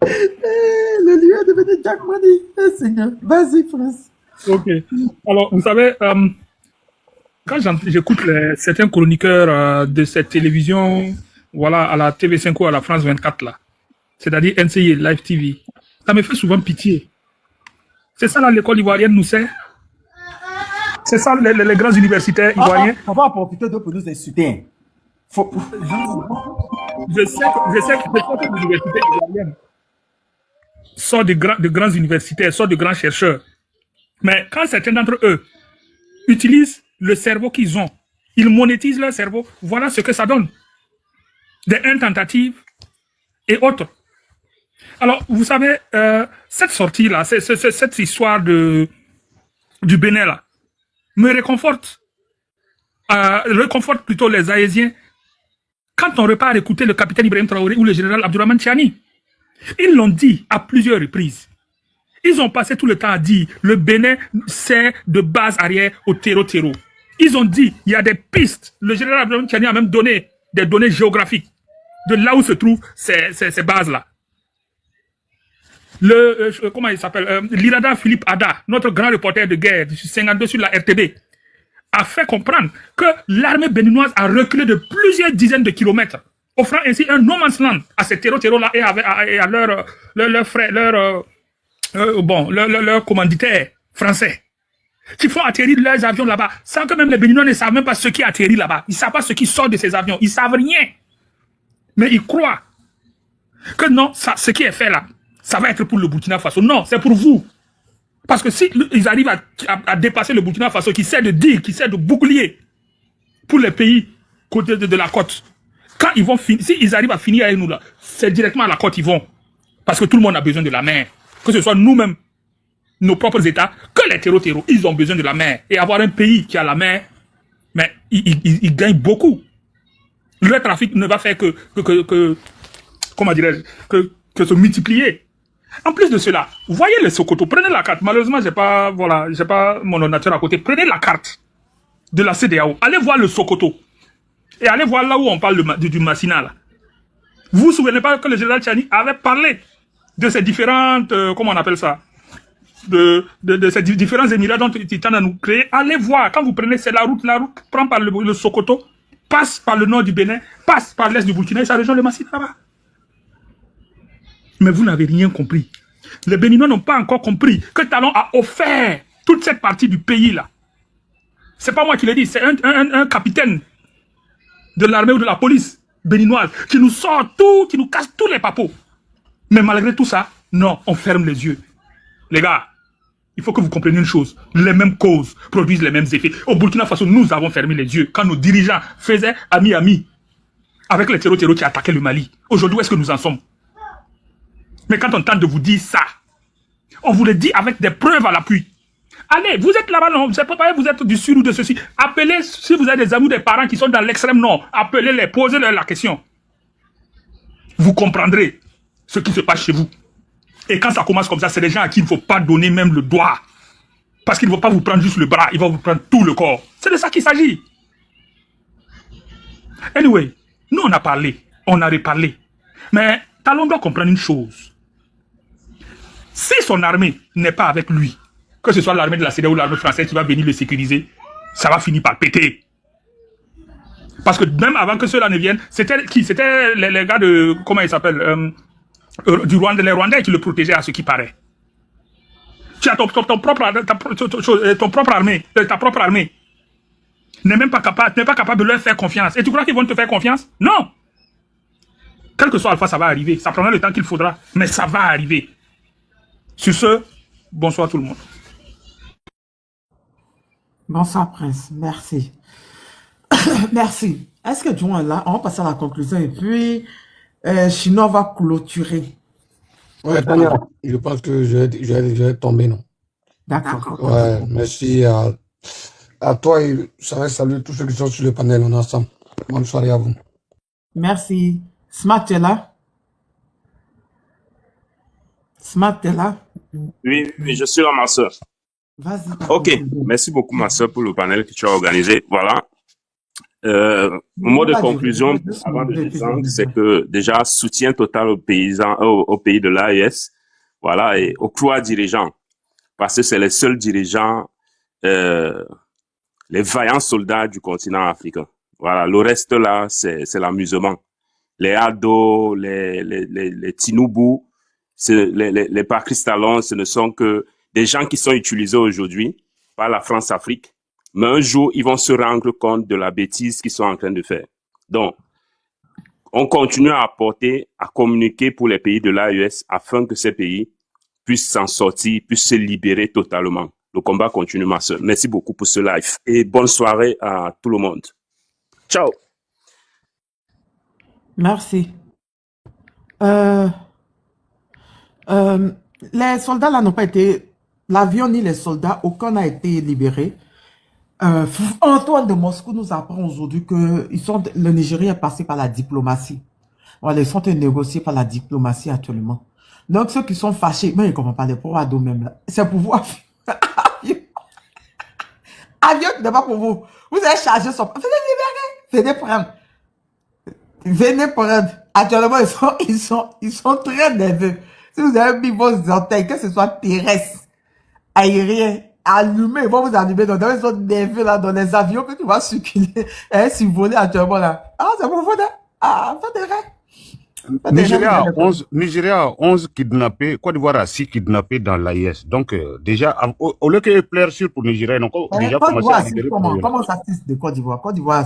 Le lieu est devenu Jack Money. Eh, Seigneur, vas-y, Prince. Ok. Alors, vous savez, quand j'écoute certains chroniqueurs de cette télévision, voilà, à la TV5 ou à la France 24, là, c'est-à-dire NCI, Live TV, ça me fait souvent pitié. C'est ça, là, l'école ivoirienne nous sert. C'est ça, les grands universitaires ivoiriens. On va profiter d'eux pour nous insulter. Faut... Je sais que l'université ivoirienne sort de grands universitaires, sort de grands chercheurs. Mais quand certains d'entre eux utilisent le cerveau qu'ils ont, ils monétisent leur cerveau, voilà ce que ça donne. Des tentatives et autres. Alors, vous savez, cette sortie-là, cette histoire du Bénin, là, me réconforte. Réconforte plutôt les Haïtiens quand on repart écouter le capitaine Ibrahim Traoré ou le général Abdourahmane Tiani. Ils l'ont dit à plusieurs reprises. Ils ont passé tout le temps à dire le Bénin sert de base arrière au terreau. Ils ont dit il y a des pistes. Le général Abdourahmane Tiani a même donné des données géographiques de là où se trouvent ces bases-là. Comment il s'appelle l'Irada Philippe Ada, notre grand reporter de guerre du 52 sur la RTB, a fait comprendre que l'armée béninoise a reculé de plusieurs dizaines de kilomètres, offrant ainsi un no man's land à ces terreaux-là et à leurs frères, leurs commanditaires français, qui font atterrir leurs avions là-bas, sans que même les Béninois ne savent même pas ce qui atterrit là-bas. Ils ne savent pas ce qui sort de ces avions. Ils ne savent rien. Mais ils croient que non, ce qui est fait là, ça va être pour le Burkina Faso. Non, c'est pour vous. Parce que si ils arrivent à dépasser le Burkina Faso, qui sert de digue, qui sert de bouclier pour les pays côté de la côte, quand ils vont finir, si ils arrivent à finir avec nous là, c'est directement à la côte ils vont. Parce que tout le monde a besoin de la mer. Que ce soit nous-mêmes, nos propres États, que les terreaux, ils ont besoin de la mer. Et avoir un pays qui a la mer, mais ils gagnent beaucoup. Le trafic ne va faire que comment dirais-je, que se multiplier. En plus de cela, voyez le Sokoto, prenez la carte. Malheureusement, j'ai pas mon ordinateur à côté. Prenez la carte de la CEDEAO. Allez voir le Sokoto. Et allez voir là où on parle du Massina, là. Vous vous souvenez pas que le général Tiani avait parlé de ces différentes, comment on appelle ça, de ces différents émirats dont il tente à nous créer. Allez voir, quand vous prenez, c'est la route prend par le Sokoto, passe par le nord du Bénin, passe par l'est du Burkina et ça rejoint le Massina là-bas. Mais vous n'avez rien compris. Les Béninois n'ont pas encore compris que Talon a offert toute cette partie du pays là. C'est pas moi qui l'ai dit, c'est un capitaine de l'armée ou de la police béninoise qui nous sort tout, qui nous casse tous les papos. Mais malgré tout ça, non, on ferme les yeux. Les gars, il faut que vous compreniez une chose. Les mêmes causes produisent les mêmes effets. Au Burkina Faso, nous avons fermé les yeux quand nos dirigeants faisaient ami avec les terreaux qui attaquaient le Mali. Aujourd'hui, où est-ce que nous en sommes? Mais quand on tente de vous dire ça, on vous le dit avec des preuves à l'appui. Allez, vous êtes là-bas, non, vous êtes du sud ou de ceci. Appelez, si vous avez des amis ou des parents qui sont dans l'extrême nord, appelez-les, posez-leur la question. Vous comprendrez ce qui se passe chez vous. Et quand ça commence comme ça, c'est des gens à qui il ne faut pas donner même le doigt. Parce qu'ils ne vont pas vous prendre juste le bras, ils vont vous prendre tout le corps. C'est de ça qu'il s'agit. Anyway, nous on a parlé, on a reparlé. Mais Talon doit comprendre une chose. Si son armée n'est pas avec lui, que ce soit l'armée de la CEDEAO ou l'armée française qui va venir le sécuriser, ça va finir par péter. Parce que même avant que ceux-là ne viennent, c'était qui? C'était les gars de, comment ils s'appellent, du Rwanda, les Rwandais qui le protégeaient à ce qui paraît. Tu as ton propre armée, ta propre armée. N'est pas capable de leur faire confiance. Et tu crois qu'ils vont te faire confiance? Non. Quel que soit Alpha, ça va arriver. Ça prendra le temps qu'il faudra, mais ça va arriver. Sur ce, bonsoir tout le monde. Bonsoir, Prince. Merci. Merci. Est-ce que John est là? On va passer à la conclusion et puis Chino va clôturer. Ouais, je pense que je vais tomber, non? D'accord. Ouais, merci à toi et ça va saluer tous ceux qui sont sur le panel, on est ensemble. Bonne soirée à vous. Merci. Smart, tu es là? Smart, tu es là? Oui, je suis là, ma soeur. Vas-y. Ok, merci beaucoup, ma soeur, pour le panel que tu as organisé. Voilà. Mon mot de Pas durer, conclusion, juste avant de manger et puis descendre, dormir. c'est que déjà, soutien total aux paysans, aux pays de l'AES, voilà, et aux trois dirigeants, parce que c'est les seuls dirigeants, euh, les vaillants soldats du continent africain. Voilà, le reste là, c'est l'amusement. Les ados, les Tinubu, les Patrice Talon, ce ne sont que des gens qui sont utilisés aujourd'hui par la France-Afrique. Mais un jour, ils vont se rendre compte de la bêtise qu'ils sont en train de faire. Donc, on continue à apporter, à communiquer pour les pays de l'AES afin que ces pays puissent s'en sortir, puissent se libérer totalement. Le combat continue, ma soeur. Merci beaucoup pour ce live et bonne soirée à tout le monde. Ciao. Merci. Euh, les soldats là n'ont pas été, l'avion ni les soldats, aucun n'a été libéré. Antoine de Moscou nous apprend aujourd'hui que le Nigeria est passé par la diplomatie. Voilà, ils sont négociés par la diplomatie actuellement. Donc ceux qui sont fâchés, mais ils ne comprennent pas les pouvoirs d'eau même là. C'est pour vous. Avion qui n'est pas pour vous. Vous avez chargé son... Venez libérer. Venez prendre. Venez prendre. Actuellement, ils sont très nerveux. Si vous avez mis vos orteils, que ce soit terrestre, aérien, allumé, ils vont vous allumer. Donc, ils sont nerveux là dans les avions que tu vas circuler, survoler actuellement là. Ah, c'est pour vous, hein? Ah, faites des rêves. Faites des rêves, Nigeria vous a allez voir. 11, Nigeria a 11 kidnappés, Côte d'Ivoire a 6 kidnappés dans l'AIS. Donc, déjà, au lieu qu'ils pleurent sur pour Nigeria, ils ont déjà Côte commencé à d'Ivoire, c'est libérer pour comment? eux. Comment ça se de Côte d'Ivoire? Côte d'Ivoire,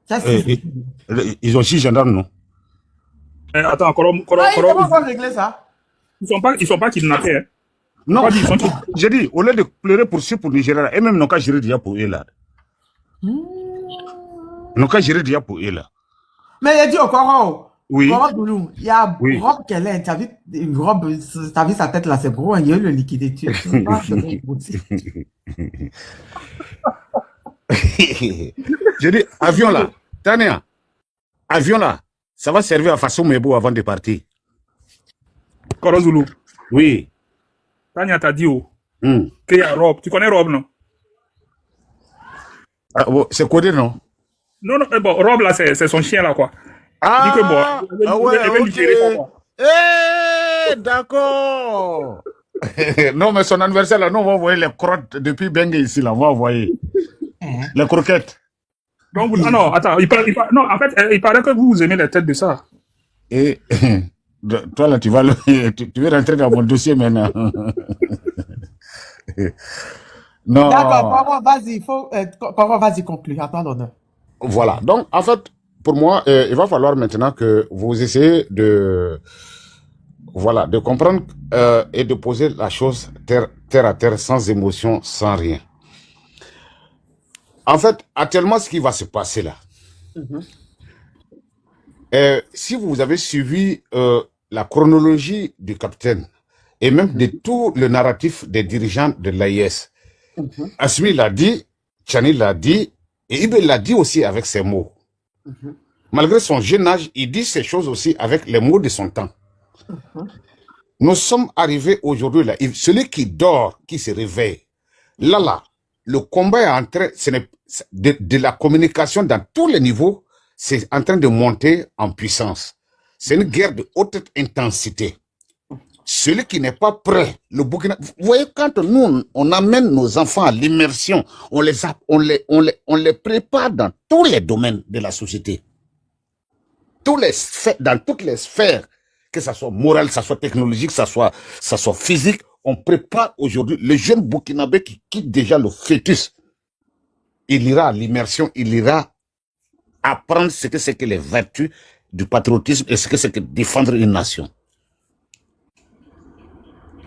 qu'est-ce que c'est? Ils ont 6 gendarmes, non? Attends, Ah, ils vont encore régler ça. ils sont pas kidnappés, hein. Non, Pas dit, ils sont kidnappés. j'ai dit, au lieu de pleurer pour Nigeria, eux-mêmes n'ont qu'à gérer déjà pour eux là. Ils n'ont qu'à gérer déjà pour eux là. Mais il a dit au Coro, Oui, Coro Doulou, il y a oui. Rob Kellen, tu as vu Rob, t'as vu sa tête là, c'est gros, il y a eu le liquide. Tu sais pas, c'est gros aussi. J'ai dit, avion là, Tania, avion là, ça va servir à Fassou Mebo avant de partir. Korozulu. Oui. Tania t'a dit, Hmm. qu'il y a Rob. Tu connais Rob, non? Ah, bon, c'est codé, non? Non, non, bon, Rob, là, c'est son chien, là, quoi. Il dit que bon, il veut lui gérer ça, quoi. Eh, d'accord. Non, mais son anniversaire, là, nous, on va envoyer les crottes depuis Bengue ici, là, on va envoyer. Les croquettes. Donc, ah non, attends, non, en fait, il paraît que vous aimez les têtes de ça. Et toi, là, tu vas tu veux rentrer dans mon dossier maintenant. Non. D'accord, Coro, vas-y, Coro, vas-y, conclure, attends l'honneur. Voilà. Donc, en fait, pour moi, il va falloir maintenant que vous essayez de comprendre et de poser la chose terre à terre, sans émotion, sans rien. En fait, actuellement, ce qui va se passer là, si vous avez suivi la chronologie du capitaine et même de tout le narratif des dirigeants de l'AIS, Assimi l'a dit, Tchani l'a dit, et Ibe l'a dit aussi avec ses mots. Malgré son jeune âge, il dit ces choses aussi avec les mots de son temps. Nous sommes arrivés aujourd'hui là, celui qui dort, qui se réveille, là, le combat est en train, de la communication dans tous les niveaux, c'est en train de monter en puissance. C'est une guerre de haute intensité. Celui qui n'est pas prêt, le Burkina, vous voyez, quand nous, on amène nos enfants à l'immersion, on les prépare dans tous les domaines de la société. Dans toutes les sphères, que ça soit moral, que ça soit technologique, que ça soit physique, on prépare aujourd'hui le jeune Burkinabé qui quitte déjà le fœtus. Il ira à l'immersion, il ira apprendre ce que c'est que les vertus du patriotisme et ce que c'est que défendre une nation.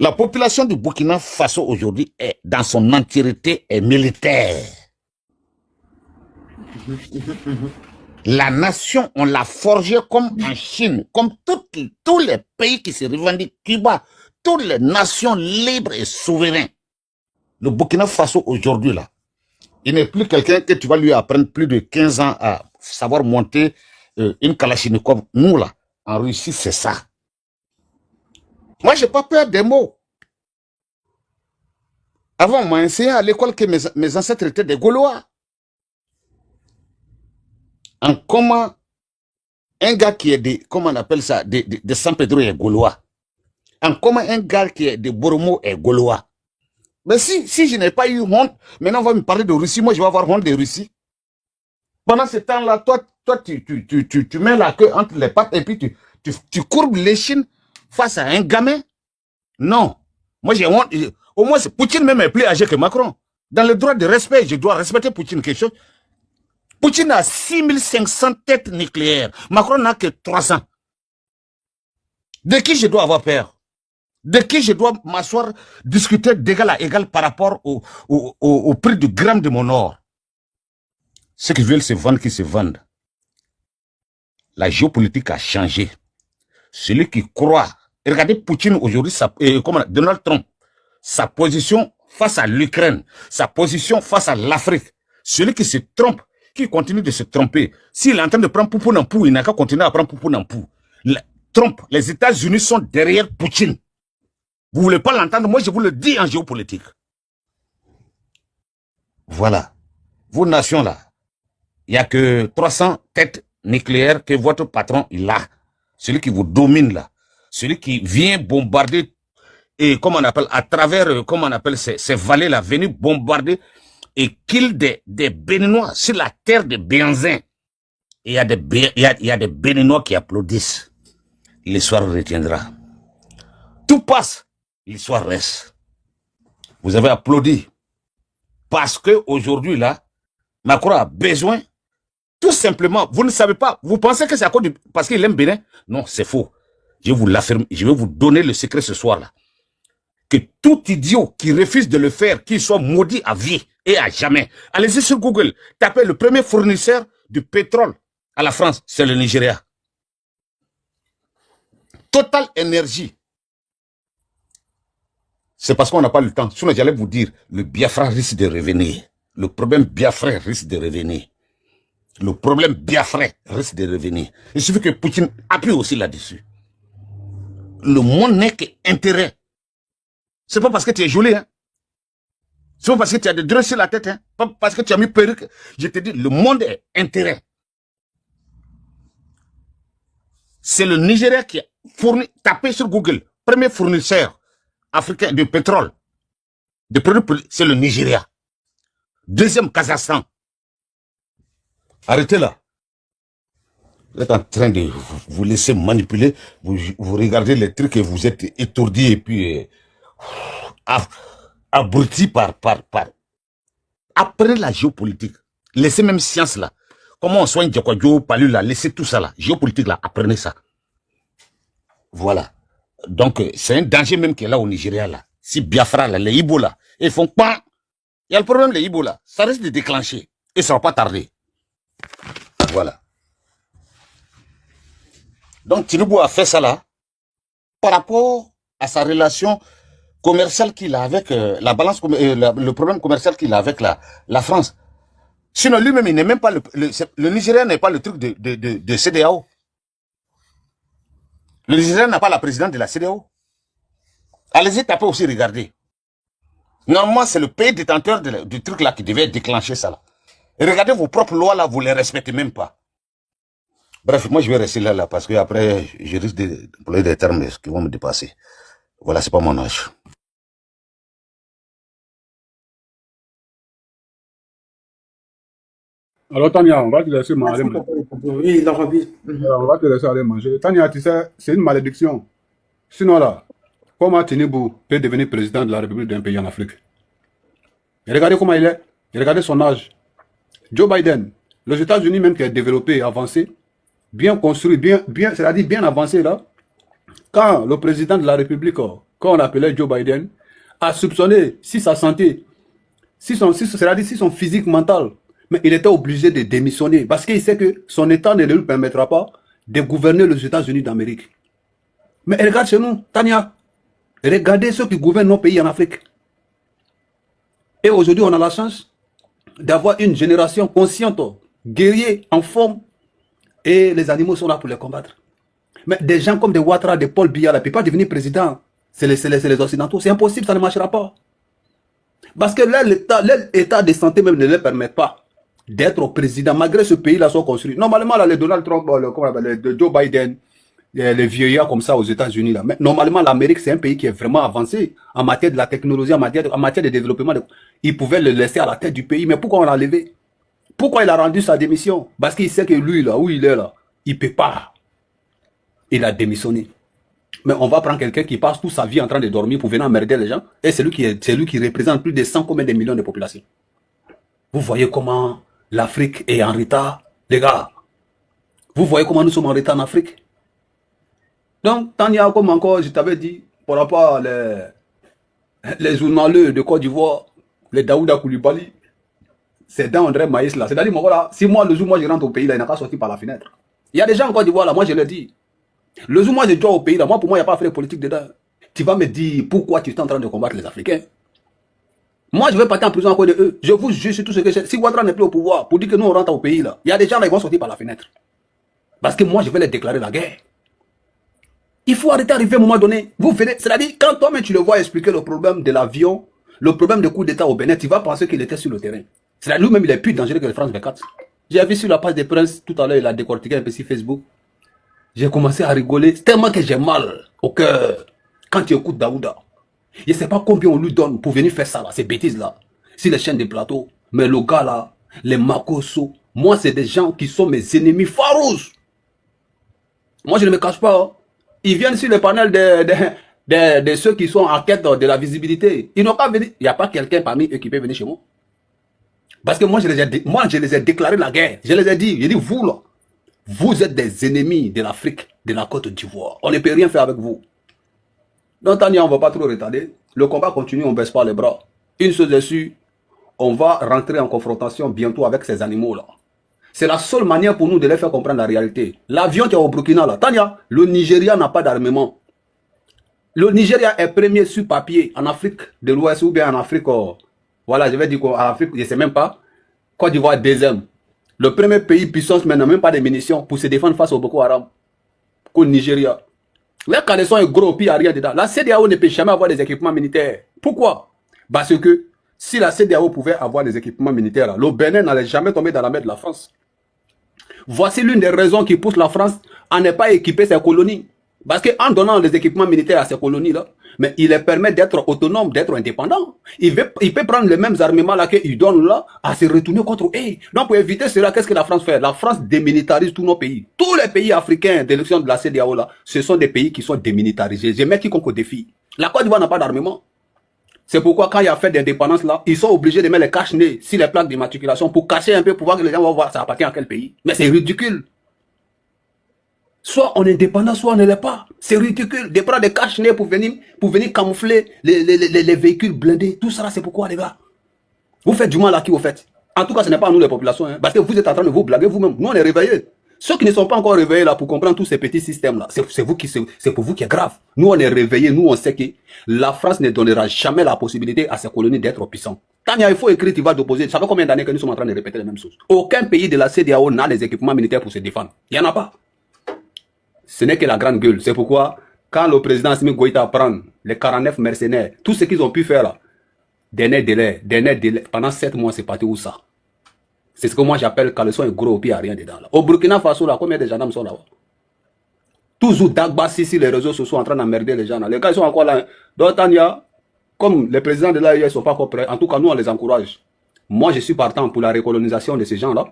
La population du Burkina Faso aujourd'hui est, dans son entièreté, est militaire. La nation, on l'a forgée comme en Chine, comme tous les pays qui se revendiquent, Cuba, toutes les nations libres et souveraines. Le Burkina Faso aujourd'hui là, il n'est plus quelqu'un que tu vas lui apprendre plus de 15 ans à savoir monter une Kalachnikov. Nous là, en Russie, c'est ça. Moi, j'ai pas peur des mots. Avant, on m'a enseigné à l'école que mes ancêtres étaient des Gaulois. En comment un gars qui est de, comment on appelle ça, de San Pedro est gaulois. En comment un gars qui est de Boromo est gaulois. Mais si je n'ai pas eu honte, maintenant on va me parler de Russie, moi je vais avoir honte de Russie. Pendant ce temps-là, toi tu mets la queue entre les pattes et puis tu courbes l'échine face à un gamin. Non. Moi j'ai honte. Au moins, Poutine même est plus âgé que Macron. Dans le droit de respect, je dois respecter Poutine quelque chose. Poutine a 6500 têtes nucléaires. Macron n'a que 300. De qui je dois avoir peur? De qui je dois m'asseoir, discuter d'égal à égal par rapport au prix du gramme de mon or? Ceux qui veulent se vendre, qui se vendent. La géopolitique a changé. Celui qui croit, regardez Poutine aujourd'hui, Donald Trump, sa position face à l'Ukraine, sa position face à l'Afrique. Celui qui se trompe, qui continue de se tromper, s'il est en train de prendre poupou dans pou, il n'a qu'à continuer à prendre poupou dans pou. Trump, les États-Unis sont derrière Poutine. Vous voulez pas l'entendre? Moi, je vous le dis en géopolitique. Voilà. Vos nations là, il n'y a que 300 têtes nucléaires que votre patron, il a. Celui qui vous domine là. Celui qui vient bombarder, et comment on appelle, à travers, comment on appelle, ces vallées là, venus bombarder et kill des Béninois sur la terre de Béanzin. Et il y a des Béninois qui applaudissent. L'histoire retiendra. Tout passe. L'histoire reste. Vous avez applaudi. Parce que aujourd'hui là, Macron a besoin, tout simplement, vous ne savez pas, vous pensez que c'est à cause parce qu'il aime Bénin? Non, c'est faux. Je vous l'affirme, je vais vous donner le secret ce soir là. Que tout idiot qui refuse de le faire, qu'il soit maudit à vie et à jamais. Allez-y sur Google, tapez le premier fournisseur du pétrole à la France, c'est le Nigeria. Total Énergie. C'est parce qu'on n'a pas le temps. Sinon, j'allais vous dire, le Biafra risque de revenir. Le problème Biafra risque de revenir. Le problème Biafra risque de revenir. Il suffit que Poutine appuie aussi là-dessus. Le monde n'est qu'intérêt. C'est pas parce que tu es joli, hein. C'est pas parce que tu as des dreux sur la tête, hein. Pas parce que tu as mis perruque. Je te dis, le monde est intérêt. C'est le Nigeria qui a fourni, tapé sur Google, premier fournisseur africain de pétrole, de produits, c'est le Nigeria. Deuxième, Kazakhstan. Arrêtez là. Vous êtes en train de vous laisser manipuler, vous regardez les trucs et vous êtes étourdi et puis abruti par. Apprenez la géopolitique. Laissez même science là. Comment on soigne Djokwadjo, Palu là, laissez tout ça là. Géopolitique là, apprenez ça. Voilà. Donc, c'est un danger même qui est là au Nigeria, là. Si Biafra, là, les Ibo, là, ils font pas. Il y a le problème, les Ibo, là. Ça risque de déclencher. Et ça va pas tarder. Voilà. Donc, Tinubu a fait ça, là, par rapport à sa relation commerciale qu'il a avec la balance, le problème commercial qu'il a avec la France. Sinon, lui-même, il n'est même pas le Nigeria n'est pas le truc de CEDEAO. Le Nigeria n'a pas la présidente de la CEDEAO. Allez-y, tapez aussi, regardez. Normalement, c'est le pays détenteur du truc là qui devait déclencher ça là. Et regardez vos propres lois là, vous les respectez même pas. Bref, moi je vais rester là parce que après, je risque d'employer des termes qui vont me dépasser. Voilà, c'est pas mon âge. Alors, Tania, on va te laisser manger. Oui, il aura vu. On va te laisser aller manger. Tania, tu sais, c'est une malédiction. Sinon, là, comment Tinubu peut devenir président de la République d'un pays en Afrique? Et regardez comment il est. Et regardez son âge. Joe Biden, les États-Unis même qui est développé, avancé, bien construit, c'est-à-dire bien avancé là. Quand le président de la République, quand on appelait Joe Biden, a soupçonné si sa santé, c'est-à-dire si son physique mental, mais il était obligé de démissionner parce qu'il sait que son État ne lui permettra pas de gouverner les États-Unis d'Amérique. Mais regarde chez nous, Tania, regardez ceux qui gouvernent nos pays en Afrique. Et aujourd'hui, on a la chance d'avoir une génération consciente, guerrier, en forme, et les animaux sont là pour les combattre. Mais des gens comme des Ouattara, des Paul Biya, ne peuvent pas devenir président. C'est les Occidentaux. C'est impossible, ça ne marchera pas. Parce que leur état de santé même ne leur permet pas. d'être président, malgré ce pays-là soit construit. Normalement, là, les Donald Trump, le Joe Biden, les vieillards comme ça aux États-Unis, là. Mais normalement, l'Amérique, c'est un pays qui est vraiment avancé en matière de la technologie, en matière de développement. Ils pouvaient le laisser à la tête du pays. Mais pourquoi on l'a levé? Pourquoi il a rendu sa démission? Parce qu'il sait que lui, là, où il est, là, il peut pas. Il a démissionné. Mais on va prendre quelqu'un qui passe toute sa vie en train de dormir pour venir emmerder les gens. Et c'est lui qui représente plus de 100 combien de millions de populations. Vous voyez comment l'Afrique est en retard, les gars. Vous voyez comment nous sommes en retard en Afrique. Donc, Tania, comme encore, je t'avais dit, par rapport à les journaleux de Côte d'Ivoire, les Daouda Koulibaly, c'est dans André Maïs là. C'est-à-dire, voilà, si moi, le jour où je rentre au pays, là, il n'a qu'à sortir par la fenêtre. Il y a des gens en Côte d'Ivoire, là, moi je le dis. Le jour où moi je dois au pays, là, moi pour moi, il n'y a pas à faire de politique dedans. Tu vas me dire pourquoi tu es en train de combattre les Africains. Moi, je vais partir en prison à cause de eux. Je vous jure sur tout ce que c'est. Si Ouattara n'est plus au pouvoir, pour dire que nous on rentre au pays, là, il y a des gens là qui vont sortir par la fenêtre. Parce que moi, je vais les déclarer la guerre. Il faut arrêter d'arriver à un moment donné. Vous venez, c'est-à-dire, quand toi-même tu le vois expliquer le problème de l'avion, le problème de coup d'État au Bénin, tu vas penser qu'il était sur le terrain. C'est-à-dire, lui-même, il est plus dangereux que le France 24. J'ai vu sur la page des Princes, tout à l'heure, il a décortiqué un peu sur Facebook. J'ai commencé à rigoler. C'est tellement que j'ai mal au cœur quand tu écoutes Daouda. Je ne sais pas combien on lui donne pour venir faire ça, là, ces bêtises-là. Sur les chaînes de plateau. Mais le gars, là, les Makoso, moi, c'est des gens qui sont mes ennemis farouches. Moi, je ne me cache pas. Hein. Ils viennent sur le panel de ceux qui sont en quête de la visibilité. Ils n'ont pas venir. Il n'y a pas quelqu'un parmi eux qui peut venir chez moi. Parce que moi, je les ai déclaré la guerre. Je les ai dit, j'ai dit, vous, là, vous êtes des ennemis de l'Afrique, de la Côte d'Ivoire. On ne peut rien faire avec vous. Donc, Tania, on ne va pas trop retarder. Le combat continue, on ne baisse pas les bras. Une chose est sûre, on va rentrer en confrontation bientôt avec ces animaux-là. C'est la seule manière pour nous de les faire comprendre la réalité. L'avion qui est au Burkina, là, Tania, le Nigeria n'a pas d'armement. Le Nigeria est premier sur papier en Afrique de l'Ouest ou bien en Afrique, voilà, je vais dire qu'en Afrique, je ne sais même pas. Côte d'Ivoire, deuxième. Le premier pays puissance, mais n'a même pas de munitions pour se défendre face au Boko Haram. Qu'au Nigeria. Les caleçons est gros, puis il n'y a rien dedans. La CEDEAO ne peut jamais avoir des équipements militaires. Pourquoi? Parce que si la CEDEAO pouvait avoir des équipements militaires, le Bénin n'allait jamais tomber dans la main de la France. Voici l'une des raisons qui pousse la France à ne pas équiper ses colonies. Parce qu'en donnant des équipements militaires à ces colonies-là, mais il les permet d'être autonomes, d'être indépendants. Il peut prendre les mêmes armements là qu'il donne là, à se retourner contre eux. Donc pour éviter cela, qu'est-ce que la France fait? La France démilitarise tous nos pays. Tous les pays africains d'élection de la CEDEAO là, ce sont des pays qui sont démilitarisés. Je mets quiconque au défi. La Côte d'Ivoire n'a pas d'armement. C'est pourquoi quand il y a fait d'indépendance là, ils sont obligés de mettre les cache-nez sur les plaques d'immatriculation pour cacher un peu, pour voir que les gens vont voir ça appartient à quel pays. Mais c'est ridicule. Soit on est indépendant, soit on ne l'est pas. C'est ridicule de prendre des cache-nez pour venir camoufler les véhicules blindés. Tout ça, c'est pourquoi, les gars. Vous faites du mal à qui vous faites? En tout cas, ce n'est pas à nous les populations. Hein, parce que vous êtes en train de vous blaguer vous-même. Nous, on est réveillés. Ceux qui ne sont pas encore réveillés là pour comprendre tous ces petits systèmes-là, c'est pour vous qui est grave. Nous, on est réveillés. Nous, on sait que la France ne donnera jamais la possibilité à ses colonies d'être puissantes. Tania, il faut écrire, tu vas t'opposer. Ça fait combien d'années que nous sommes en train de répéter les mêmes choses? Aucun pays de la CEDEAO n'a les équipements militaires pour se défendre. Il n'y en a pas. Ce n'est que la grande gueule. C'est pourquoi, quand le président Assimi Goïta prend les 49 mercenaires, tout ce qu'ils ont pu faire là, dernier délai, pendant 7 mois, c'est parti où ça? C'est ce que moi j'appelle caleçon et gros, puis il n'y a rien dedans là. Au Burkina Faso, là, combien de gendarmes sont là-bas? Toujours Dagba, si les réseaux sociaux sont en train d'emmerder les gens là. Les gars, ils sont encore là. Hein. Donc, Tania, comme les présidents de l'AES ne sont pas encore prêts, en tout cas, nous, on les encourage. Moi, je suis partant pour la recolonisation de ces gens-là.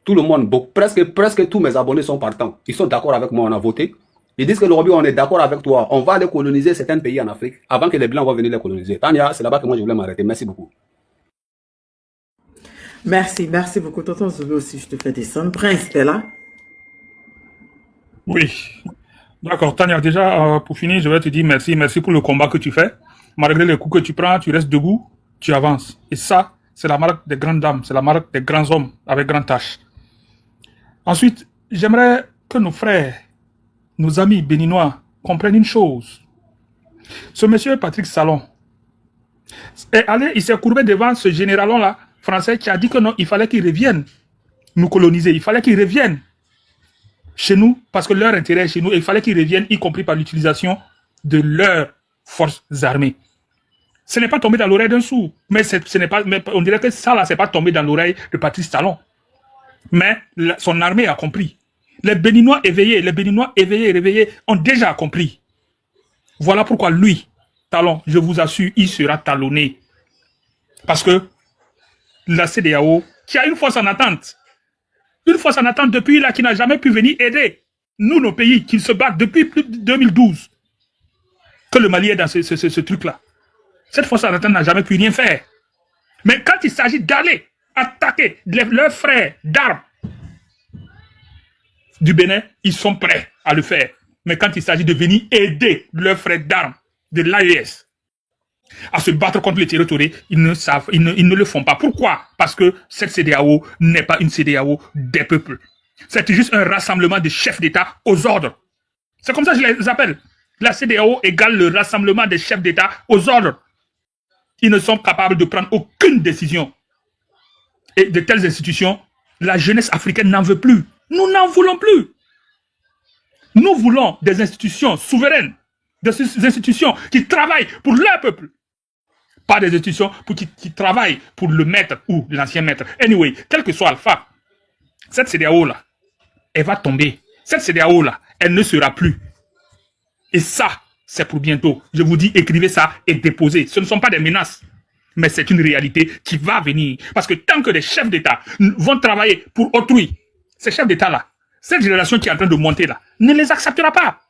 Tout le monde, presque tous mes abonnés sont partants. Ils sont d'accord avec moi, on a voté. Ils disent que l'Europe, on est d'accord avec toi. On va aller coloniser certains pays en Afrique avant que les Blancs vont venir les coloniser. Tania, c'est là-bas que moi je voulais m'arrêter. Merci beaucoup. Merci beaucoup. Tonton Zulu aussi, je te fais descendre. Prince, t'es là? Oui. D'accord, Tania, déjà, pour finir, je vais te dire merci. Merci pour le combat que tu fais. Malgré les coups que tu prends, tu restes debout, tu avances. Et ça, c'est la marque des grandes dames, c'est la marque des grands hommes avec grandes tâches. Ensuite, j'aimerais que nos frères, nos amis béninois comprennent une chose. Ce monsieur Patrick Salon est allé, il s'est courbé devant ce général-là français qui a dit que non, il fallait qu'il revienne nous coloniser, il fallait qu'il revienne chez nous parce que leur intérêt est chez nous et il fallait qu'ils reviennent, y compris par l'utilisation de leurs forces armées. Ce n'est pas tombé dans l'oreille d'un sourd. Mais ce n'est pas, mais on dirait que ça là, c'est pas tombé dans l'oreille de Patrice Talon. Mais son armée a compris. Les Béninois éveillés, réveillés, ont déjà compris. Voilà pourquoi lui, Talon, je vous assure, il sera talonné. Parce que la CEDEAO, qui a une force en attente depuis là, qui n'a jamais pu venir aider nous, nos pays, qui se battent depuis plus de 2012, que le Mali est dans ce truc-là. Cette force en attente n'a jamais pu rien faire. Mais quand il s'agit d'aller attaquer leurs frères d'armes du Bénin, ils sont prêts à le faire. Mais quand il s'agit de venir aider leurs frères d'armes de l'AES à se battre contre les territoires, ils ne le font pas. Pourquoi? Parce que cette CEDEAO n'est pas une CEDEAO des peuples. C'est juste un rassemblement de chefs d'État aux ordres. C'est comme ça que je les appelle. La CEDEAO égale le rassemblement des chefs d'État aux ordres. Ils ne sont capables de prendre aucune décision. Et de telles institutions, la jeunesse africaine n'en veut plus. Nous n'en voulons plus. Nous voulons des institutions souveraines, des institutions qui travaillent pour leur peuple. Pas des institutions qui travaillent pour le maître ou l'ancien maître. Anyway, quel que soit Alpha, cette CEDEAO-là, elle va tomber. Cette CEDEAO-là, elle ne sera plus. Et ça, c'est pour bientôt. Je vous dis, écrivez ça et déposez. Ce ne sont pas des menaces, mais c'est une réalité qui va venir. Parce que tant que les chefs d'État vont travailler pour autrui, ces chefs d'État-là, cette génération qui est en train de monter là, ne les acceptera pas.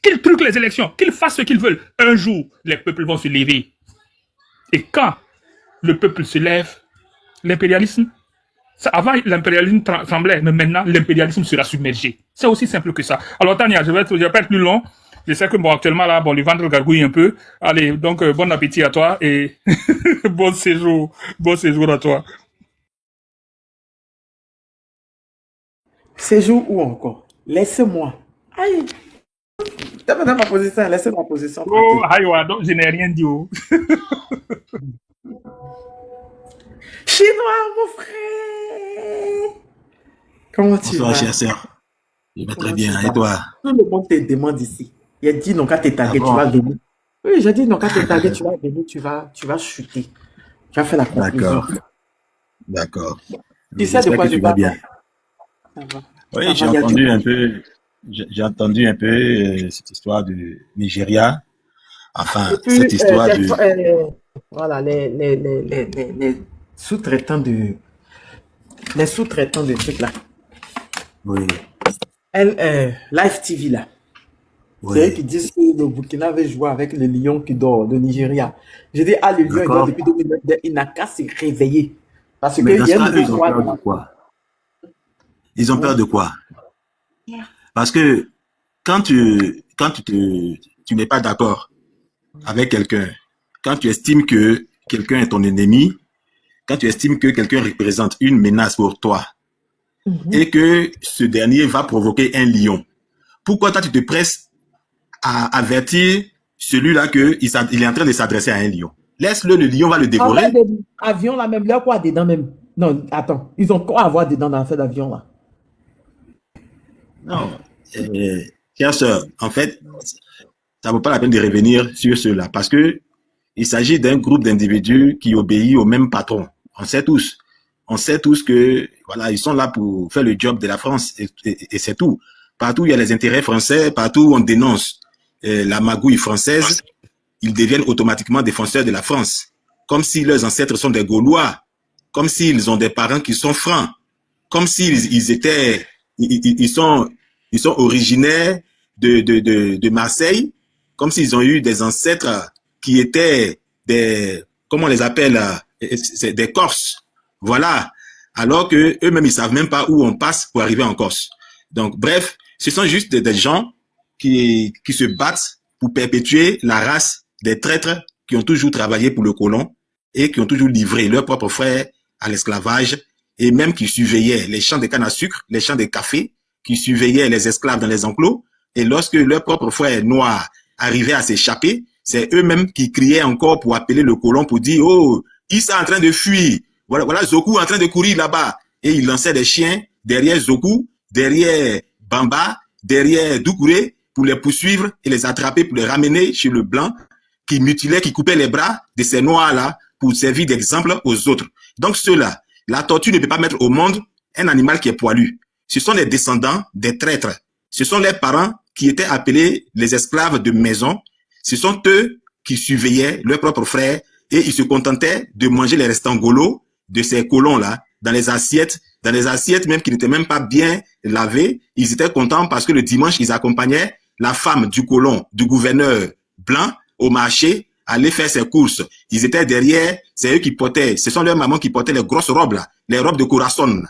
Qu'ils truquent les élections, qu'ils fassent ce qu'ils veulent. Un jour, les peuples vont se lever. Et quand le peuple se lève, l'impérialisme, avant l'impérialisme tremblait, mais maintenant l'impérialisme sera submergé. C'est aussi simple que ça. Alors Tania, je vais pas être plus long. Je sais que bon, actuellement là, bon, le ventre gargouille un peu. Allez, donc bon appétit à toi et bon séjour à toi. Séjour où encore? Laissez-moi. Aïe. T'as pas ma position, laissez ma position. Oh, aïe, donc je n'ai rien dit. Oh. Chinois, mon frère. Comment tu Bonsoir, vas? chère sœur. Je vais très Comment bien. tu Et vas? toi? Tout le monde te demande ici. Il a dit non, quand t'es tagué, Ah tu vas bon? venir. Oui, j'ai dit non, quand t'es tagué, tu vas venir, tu vas chuter. Tu vas faire la conclusion. D'accord. Tu sais de J'espère quoi que je tu vas parle? bien. Ça va. Oui, Ça j'ai va, il y a entendu du- un peu, j'ai entendu un peu cette histoire du Nigeria. Enfin, Et puis, cette histoire du... voilà, les sous-traitants de, les sous-traitants de trucs là. Oui, Live TV là. C'est eux oui. qui disent que le Burkina avait joué avec le lion qui dort, le Nigeria. J'ai dit, ah, le lion, il dort D'accord. depuis 2009, il n'a qu'à se réveiller. Parce Mais qu'il dans y ce a cas, une eux, ils ont histoire peur de quoi? Ils ont peur de quoi? Parce que quand tu n'es pas d'accord avec quelqu'un, quand tu estimes que quelqu'un est ton ennemi, quand tu estimes que quelqu'un représente une menace pour toi et que ce dernier va provoquer un lion, pourquoi toi tu te presses à avertir celui-là qu'il est en train de s'adresser à un lion? Laisse-le, le lion va le En dévorer. fait, des avions là, même, il y a quoi dedans même? Non, attends, ils ont quoi à voir dedans dans cet avion là? Non, chère sœur, en fait, ça vaut pas la peine de revenir sur cela parce que il s'agit d'un groupe d'individus qui obéit au même patron. On sait tous que voilà, ils sont là pour faire le job de la France et c'est tout. Partout où il y a les intérêts français, partout où on dénonce la magouille française, ils deviennent automatiquement défenseurs de la France, comme si leurs ancêtres sont des Gaulois, comme s'ils ont des parents qui sont francs, comme s'ils étaient, ils sont originaires de Marseille, comme s'ils ont eu des ancêtres qui étaient des, comment on les appelle, c'est des Corses. Voilà. Alors que eux-mêmes, ils savent même pas où on passe pour arriver en Corse. Donc, bref, ce sont juste des gens qui se battent pour perpétuer la race des traîtres qui ont toujours travaillé pour le colon et qui ont toujours livré leurs propres frères à l'esclavage et même qui surveillaient les champs de canne à sucre, les champs de café, qui surveillaient les esclaves dans les enclos. Et lorsque leurs propres frères noirs arrivaient à s'échapper, c'est eux-mêmes qui criaient encore pour appeler le colon pour dire « Oh, Issa est en train de fuir. Voilà Zoku en train de courir là-bas. » Et ils lançaient des chiens derrière Zoku, derrière Bamba, derrière Doucouré pour les poursuivre et les attraper, pour les ramener chez le blanc qui mutilaient, qui coupaient les bras de ces noirs-là pour servir d'exemple aux autres. Donc ceux-là, la tortue ne peut pas mettre au monde un animal qui est poilu. Ce sont les descendants des traîtres. Ce sont les parents qui étaient appelés les esclaves de maison. Ce sont eux qui surveillaient leurs propres frères et ils se contentaient de manger les restants golos de ces colons-là dans les assiettes même qui n'étaient même pas bien lavées. Ils étaient contents parce que le dimanche, ils accompagnaient la femme du colon, du gouverneur blanc au marché, aller faire ses courses. Ils étaient derrière, c'est eux qui portaient, ce sont leurs mamans qui portaient les grosses robes là, les robes de corazon,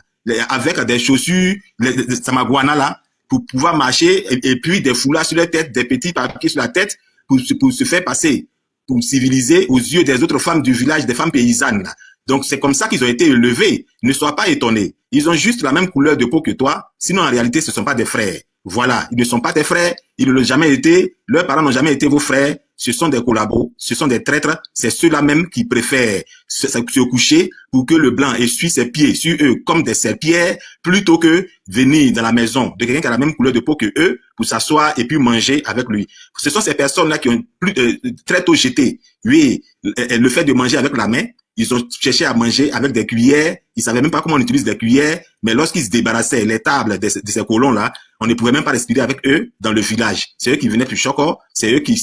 avec des chaussures, les samaguana là, pour pouvoir marcher et puis des foulards sur la tête, des petits papiers sur la tête pour se faire passer, pour civiliser aux yeux des autres femmes du village, des femmes paysannes là. Donc, c'est comme ça qu'ils ont été élevés. Ne sois pas étonné. Ils ont juste la même couleur de peau que toi. Sinon, en réalité, ce ne sont pas des frères. Voilà. Ils ne sont pas tes frères. Ils ne l'ont jamais été. Leurs parents n'ont jamais été vos frères. Ce sont des collabos. Ce sont des traîtres. C'est ceux-là même qui préfèrent se coucher pour que le blanc essuie ses pieds sur eux comme des serpillères plutôt que venir dans la maison de quelqu'un qui a la même couleur de peau que eux pour s'asseoir et puis manger avec lui. Ce sont ces personnes-là qui ont très tôt jeté, oui, le fait de manger avec la main. Ils ont cherché à manger avec des cuillères. Ils savaient même pas comment on utilise des cuillères. Mais lorsqu'ils se débarrassaient les tables de ces colons-là, on ne pouvait même pas respirer avec eux dans le village. C'est eux qui venaient plus choquants. C'est eux qui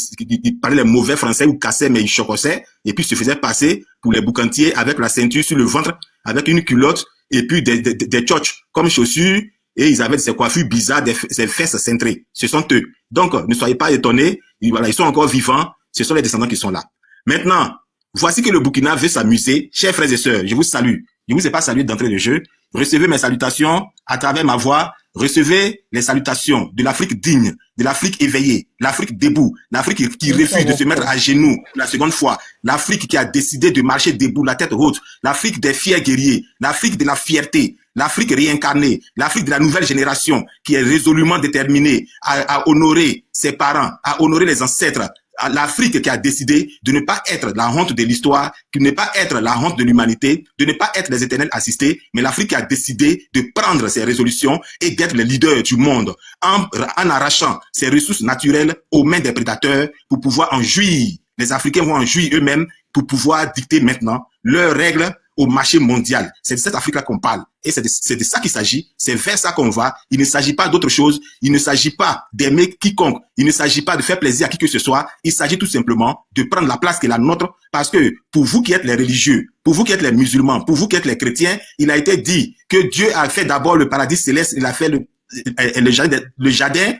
parlaient les mauvais français ou cassaient, mais ils chocossaient. Et puis se faisaient passer pour les boucantiers avec la ceinture sur le ventre, avec une culotte et puis des tchotches comme chaussures. Et ils avaient ces coiffures bizarres, des fesses cintrées. Ce sont eux. Donc, ne soyez pas étonnés. Voilà, ils sont encore vivants. Ce sont les descendants qui sont là. Maintenant, voici que le Burkina veut s'amuser. Chers frères et sœurs, je vous salue. Je ne vous ai pas salué d'entrée de jeu. Recevez mes salutations à travers ma voix. Recevez les salutations de l'Afrique digne, de l'Afrique éveillée, l'Afrique debout, l'Afrique qui refuse de se mettre à genoux la seconde fois, l'Afrique qui a décidé de marcher debout, la tête haute, l'Afrique des fiers guerriers, l'Afrique de la fierté, l'Afrique réincarnée, l'Afrique de la nouvelle génération qui est résolument déterminée à honorer ses parents, à honorer les ancêtres, l'Afrique qui a décidé de ne pas être la honte de l'histoire, de ne pas être la honte de l'humanité, de ne pas être les éternels assistés, mais l'Afrique qui a décidé de prendre ses résolutions et d'être le leader du monde en arrachant ses ressources naturelles aux mains des prédateurs pour pouvoir en jouir. Les Africains vont en jouir eux-mêmes pour pouvoir dicter maintenant leurs règles au marché mondial. C'est de cette Afrique-là qu'on parle. Et c'est de ça qu'il s'agit. C'est vers ça qu'on va. Il ne s'agit pas d'autre chose. Il ne s'agit pas d'aimer quiconque. Il ne s'agit pas de faire plaisir à qui que ce soit. Il s'agit tout simplement de prendre la place qui est la nôtre. Parce que pour vous qui êtes les religieux, pour vous qui êtes les musulmans, pour vous qui êtes les chrétiens, il a été dit que Dieu a fait d'abord le paradis céleste. Il a fait le jardin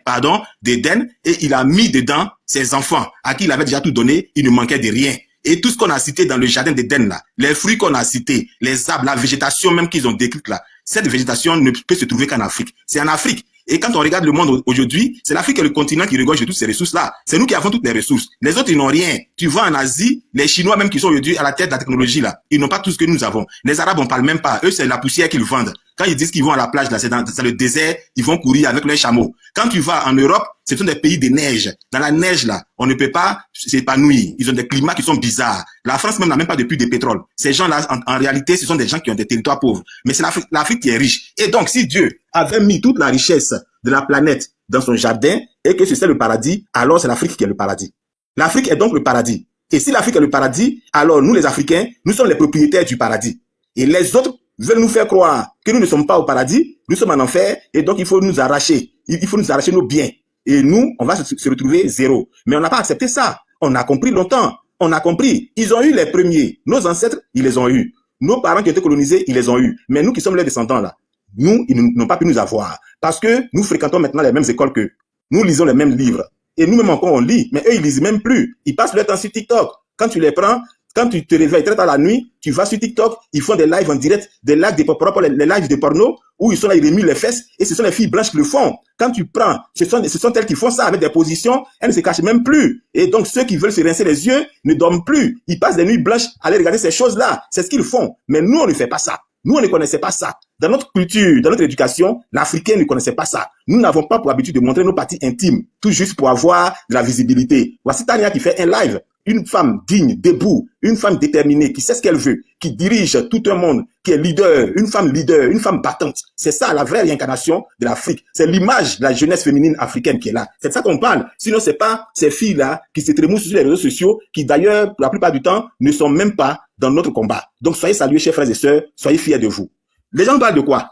d'Éden et il a mis dedans ses enfants à qui il avait déjà tout donné. Il ne manquait de rien. Et tout ce qu'on a cité dans le jardin d'Éden là, les fruits qu'on a cités, les arbres, la végétation même qu'ils ont décrite là, cette végétation ne peut se trouver qu'en Afrique. C'est en Afrique. Et quand on regarde le monde aujourd'hui, c'est l'Afrique et le continent qui regorge de toutes ces ressources-là. C'est nous qui avons toutes les ressources. Les autres, ils n'ont rien. Tu vois en Asie, les Chinois même qui sont aujourd'hui à la tête de la technologie là, ils n'ont pas tout ce que nous avons. Les Arabes, on parle même pas. Eux, c'est la poussière qu'ils vendent. Quand ils disent qu'ils vont à la plage là, c'est dans le désert, ils vont courir avec leurs chameaux. Quand tu vas en Europe, ce sont des pays de neige. Dans la neige là, on ne peut pas s'épanouir. Ils ont des climats qui sont bizarres. La France même n'a même pas de puits de pétrole. Ces gens-là, en réalité, ce sont des gens qui ont des territoires pauvres. Mais c'est l'Afrique qui est riche. Et donc, si Dieu avait mis toute la richesse de la planète dans son jardin et que c'est le paradis, alors c'est l'Afrique qui est le paradis. L'Afrique est donc le paradis. Et si l'Afrique est le paradis, alors nous les Africains, nous sommes les propriétaires du paradis. Et les autres veulent nous faire croire que nous ne sommes pas au paradis, nous sommes en enfer, et donc il faut nous arracher. Il faut nous arracher nos biens. Et nous, on va se retrouver zéro. Mais on n'a pas accepté ça. On a compris longtemps. On a compris. Ils ont eu les premiers. Nos ancêtres, ils les ont eus. Nos parents qui ont été colonisés, ils les ont eus. Mais nous qui sommes les descendants là, nous, ils n'ont pas pu nous avoir. Parce que nous fréquentons maintenant les mêmes écoles qu'eux. Nous lisons les mêmes livres. Et nous-mêmes encore, on lit. Mais eux, ils lisent même plus. Ils passent leur temps sur TikTok. Quand tu les prends, quand tu te réveilles très tard la nuit, tu vas sur TikTok, ils font des lives en direct, des lives de propres, les lives de porno, où ils sont là, ils remuent les fesses, et ce sont les filles blanches qui le font. Quand tu prends, ce sont elles qui font ça avec des positions, elles ne se cachent même plus. Et donc, ceux qui veulent se rincer les yeux ne dorment plus. Ils passent des nuits blanches à aller regarder ces choses-là. C'est ce qu'ils font. Mais nous, on ne fait pas ça. Nous, on ne connaissait pas ça. Dans notre culture, dans notre éducation, l'Africain ne connaissait pas ça. Nous n'avons pas pour habitude de montrer nos parties intimes, tout juste pour avoir de la visibilité. Voici Tania qui fait un live. Une femme digne, debout, une femme déterminée, qui sait ce qu'elle veut, qui dirige tout un monde, qui est leader, une femme battante. C'est ça la vraie réincarnation de l'Afrique. C'est l'image de la jeunesse féminine africaine qui est là. C'est de ça qu'on parle. Sinon, c'est pas ces filles-là qui se trémoussent sur les réseaux sociaux, qui d'ailleurs, la plupart du temps, ne sont même pas dans notre combat. Donc, soyez salués, chers frères et sœurs, soyez fiers de vous. Les gens parlent de quoi?